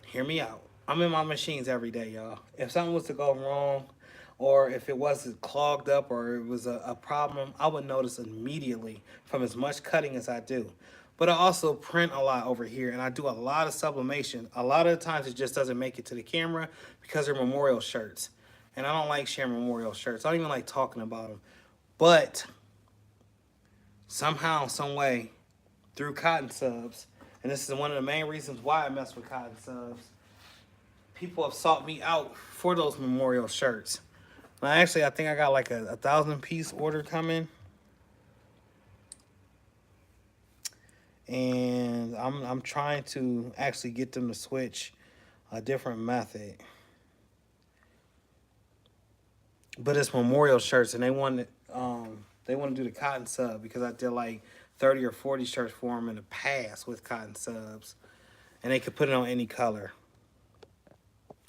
Hear me out. I'm in my machines every day, y'all. If something was to go wrong, or if it wasn't clogged up, or it was a problem, I would notice immediately from as much cutting as I do. But I also print a lot over here, and I do a lot of sublimation. A lot of the times it just doesn't make it to the camera because they're memorial shirts. And I don't like sharing memorial shirts. I don't even like talking about them. But somehow, some way, through cotton subs, and this is one of the main reasons why I mess with cotton subs, people have sought me out for those memorial shirts. Now, actually, I think I got like a 1,000-piece order coming, and I'm trying to actually get them to switch a different method. But it's memorial shirts, and they want to do the cotton sub because I did like 30 or 40 shirts for them in the past with cotton subs, and they could put it on any color.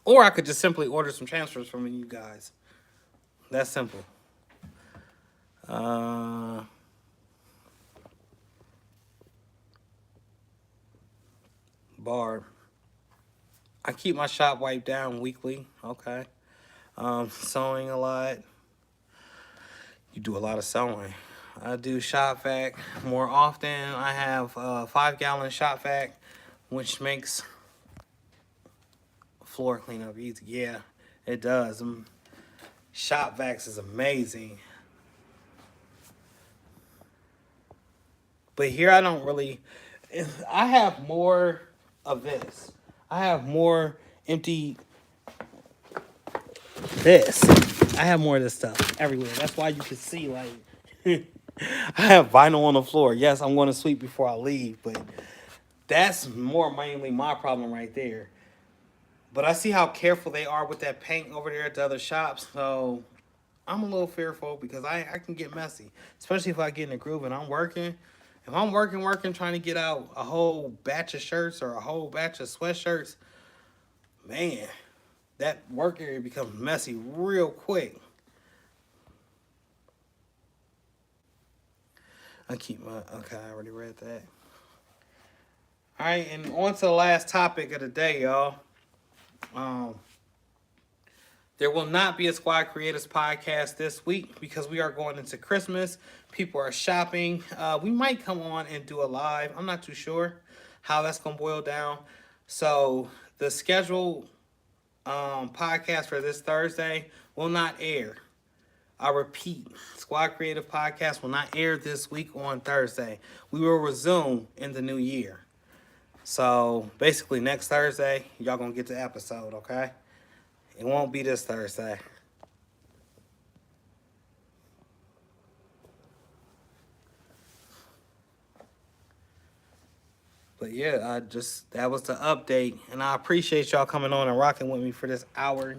Or I could just simply order some transfers from you guys. That's simple. Barb. I keep my shop wiped down weekly. Okay. Sewing a lot. You do a lot of sewing. I do shop vac more often. I have a 5-gallon shop vac, which makes floor cleanup easy. Yeah, it does. Shop vacs is amazing. But here I don't really, I have more of this. I have more empty this. I have more of this stuff everywhere. That's why you can see, like, I have vinyl on the floor. Yes, I'm going to sweep before I leave, but that's more mainly my problem right there. But I see how careful they are with that paint over there at the other shops, so I'm a little fearful because I can get messy, especially if I get in a groove and I'm working. If I'm working, trying to get out a whole batch of shirts or a whole batch of sweatshirts, man, that work area becomes messy real quick. Okay, I already read that. All right, and on to the last topic of the day, y'all. There will not be a Squad Creators podcast this week because we are going into Christmas. People are shopping. We might come on and do a live. I'm not too sure how that's going to boil down. So the scheduled podcast for this Thursday will not air. I repeat, Squad Creative Podcast will not air this week on Thursday. We will resume in the new year. So basically next Thursday, y'all going to get the episode, okay? It won't be this Thursday. But yeah, that was the update. And I appreciate y'all coming on and rocking with me for this hour,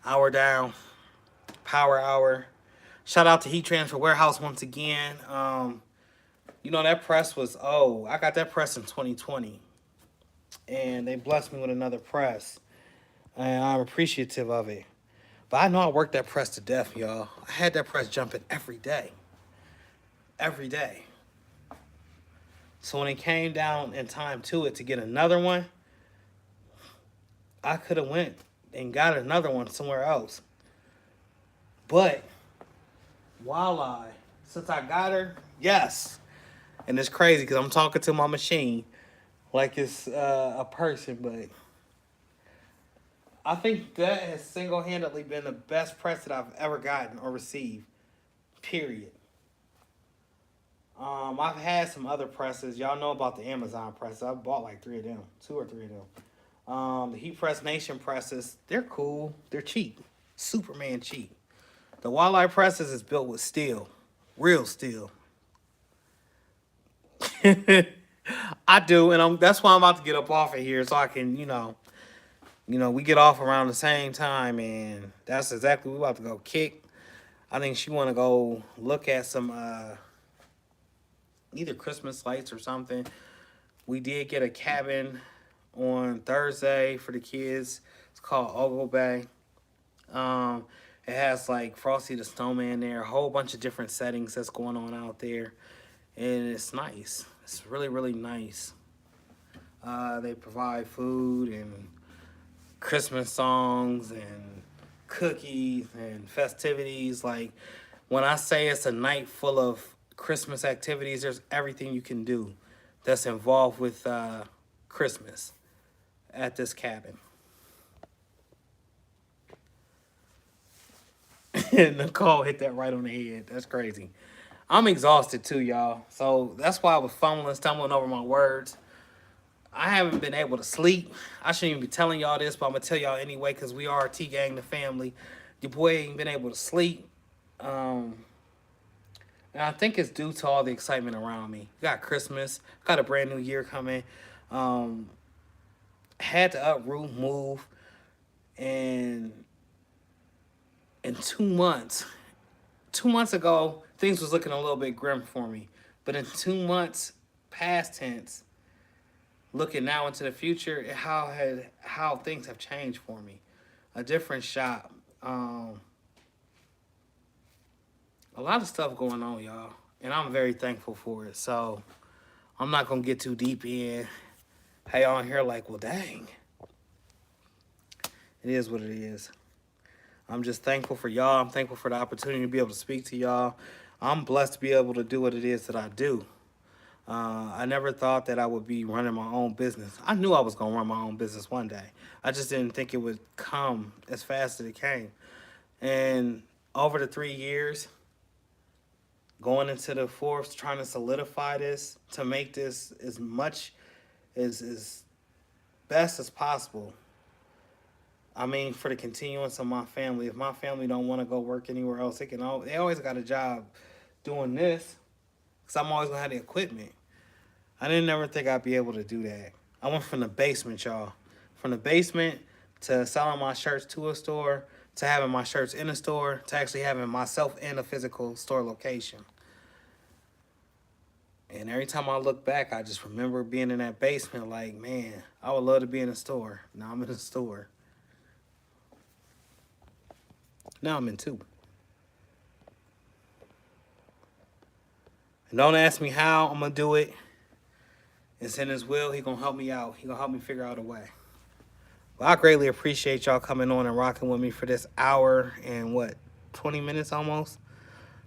hour down, power hour. Shout out to Heat Transfer Warehouse once again. That press was, I got that press in 2020. And they blessed me with another press. And I'm appreciative of it. But I know I worked that press to death, y'all. I had that press jumping every day. Every day. So when it came down in time to it to get another one, I could have went and got another one somewhere else. But since I got her, yes. And it's crazy because I'm talking to my machine like it's a person, but I think that has single-handedly been the best press that I've ever gotten or received, period. I've had some other presses. Y'all know about the Amazon presses. I bought like 3 of them, 2 or 3 of them. The Heat Press Nation presses, they're cool. They're cheap. Superman cheap. The Walleye presses is built with steel. Real steel. I do, and that's why I'm about to get up off of here so I can, we get off around the same time, and that's exactly what we're about to go kick. I think she want to go look at some either Christmas lights or something. We did get a cabin on Thursday for the kids. It's called Ombre. It has like Frosty the Snowman there, a whole bunch of different settings that's going on out there, and it's nice. It's really, really nice. They provide food and Christmas songs and cookies and festivities. Like, when I say it's a night full of Christmas activities, there's everything you can do that's involved with Christmas at this cabin. Nicole hit that right on the head. That's crazy. I'm exhausted too, y'all. So that's why I was fumbling, stumbling over my words. I haven't been able to sleep. I shouldn't even be telling y'all this, but I'm going to tell y'all anyway because we are T-Gang, the family. Your boy ain't been able to sleep. And I think it's due to all the excitement around me. Got Christmas. Got a brand new year coming. Had to uproot, move. And in 2 months, 2 months ago, things was looking a little bit grim for me. But in 2 months, past tense, looking now into the future, how things have changed for me. A different shop. A lot of stuff going on, y'all. And I'm very thankful for it. So I'm not going to get too deep in. Hey, on here like, well, dang. It is what it is. I'm just thankful for y'all. I'm thankful for the opportunity to be able to speak to y'all. I'm blessed to be able to do what it is that I do. I never thought that I would be running my own business. I knew I was going to run my own business one day. I just didn't think it would come as fast as it came. And over the 3 years, going into the fourth, trying to solidify this, to make this as much as best as possible. I mean, for the continuance of my family. If my family don't want to go work anywhere else, they always got a job doing this. Because I'm always going to have the equipment. I didn't never think I'd be able to do that. I went from the basement, y'all. From the basement to selling my shirts to a store, to having my shirts in a store, to actually having myself in a physical store location. And every time I look back, I just remember being in that basement like, man, I would love to be in a store. Now I'm in a store. Now I'm in 2. And don't ask me how I'm going to do it. It's in his will. He going to help me out. He going to help me figure out a way. Well, I greatly appreciate y'all coming on and rocking with me for this hour and 20 minutes almost?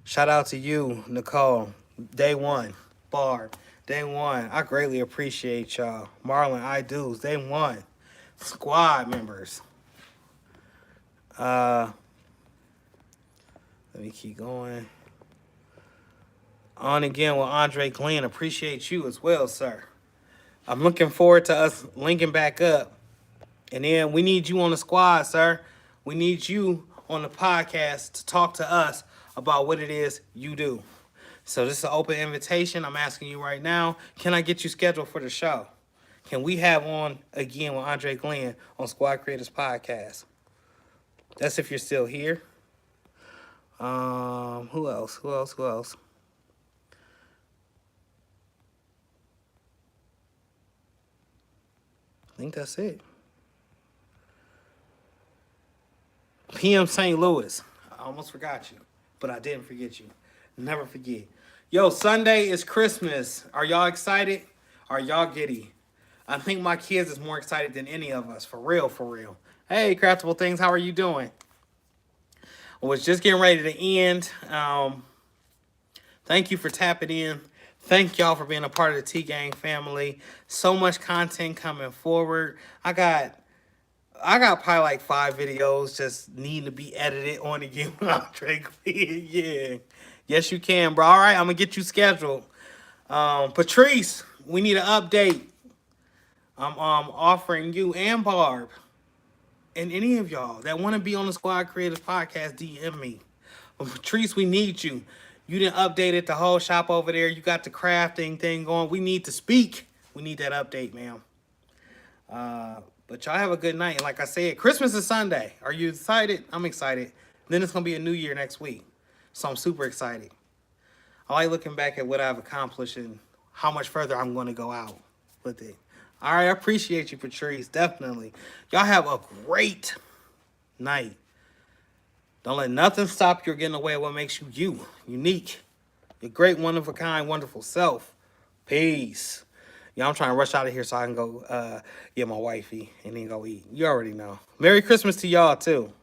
Shout out to you, Nicole. Day 1. Barb. Day 1. I greatly appreciate y'all. Marlon, I do. Day 1. Squad members. Let me keep going. On again with Andre Glenn. Appreciate you as well, sir. I'm looking forward to us linking back up. And then we need you on the squad, sir. We need you on the podcast to talk to us about what it is you do. So this is an open invitation. I'm asking you right now, can I get you scheduled for the show? Can we have on again with Andre Glenn on Squad Creators Podcast? That's if you're still here. Who else? Who else? Who else? I think that's it. PM St. Louis. I almost forgot you, but I didn't forget you. Never forget. Yo, Sunday is Christmas. Are y'all excited? Are y'all giddy? I think my kids is more excited than any of us. For real, for real. Hey, Craftable Things, how are you doing? I was just getting ready to end. Thank you for tapping in. Thank y'all for being a part of the T-Gang family. So much content coming forward. I got probably like 5 videos just needing to be edited on again with Andre Glenn. Yeah. Yes, you can, bro. All right, I'm going to get you scheduled. Patrice, we need an update. I'm offering you and Barb and any of y'all that want to be on the Squad Creators Podcast, DM me. But Patrice, we need you. You didn't update it, the whole shop over there. You got the crafting thing going. We need to speak. We need that update, ma'am. But y'all have a good night. And like I said, Christmas is Sunday. Are you excited? I'm excited. Then it's going to be a new year next week. So I'm super excited. I like looking back at what I've accomplished and how much further I'm going to go out with it. All right, I appreciate you, Patrice. Definitely. Y'all have a great night. Don't let nothing stop you or get in the way of what makes you you. Unique. Your great, one-of-a-kind, wonderful self. Peace. Yeah, I'm trying to rush out of here so I can go get my wifey and then go eat. You already know. Merry Christmas to y'all, too.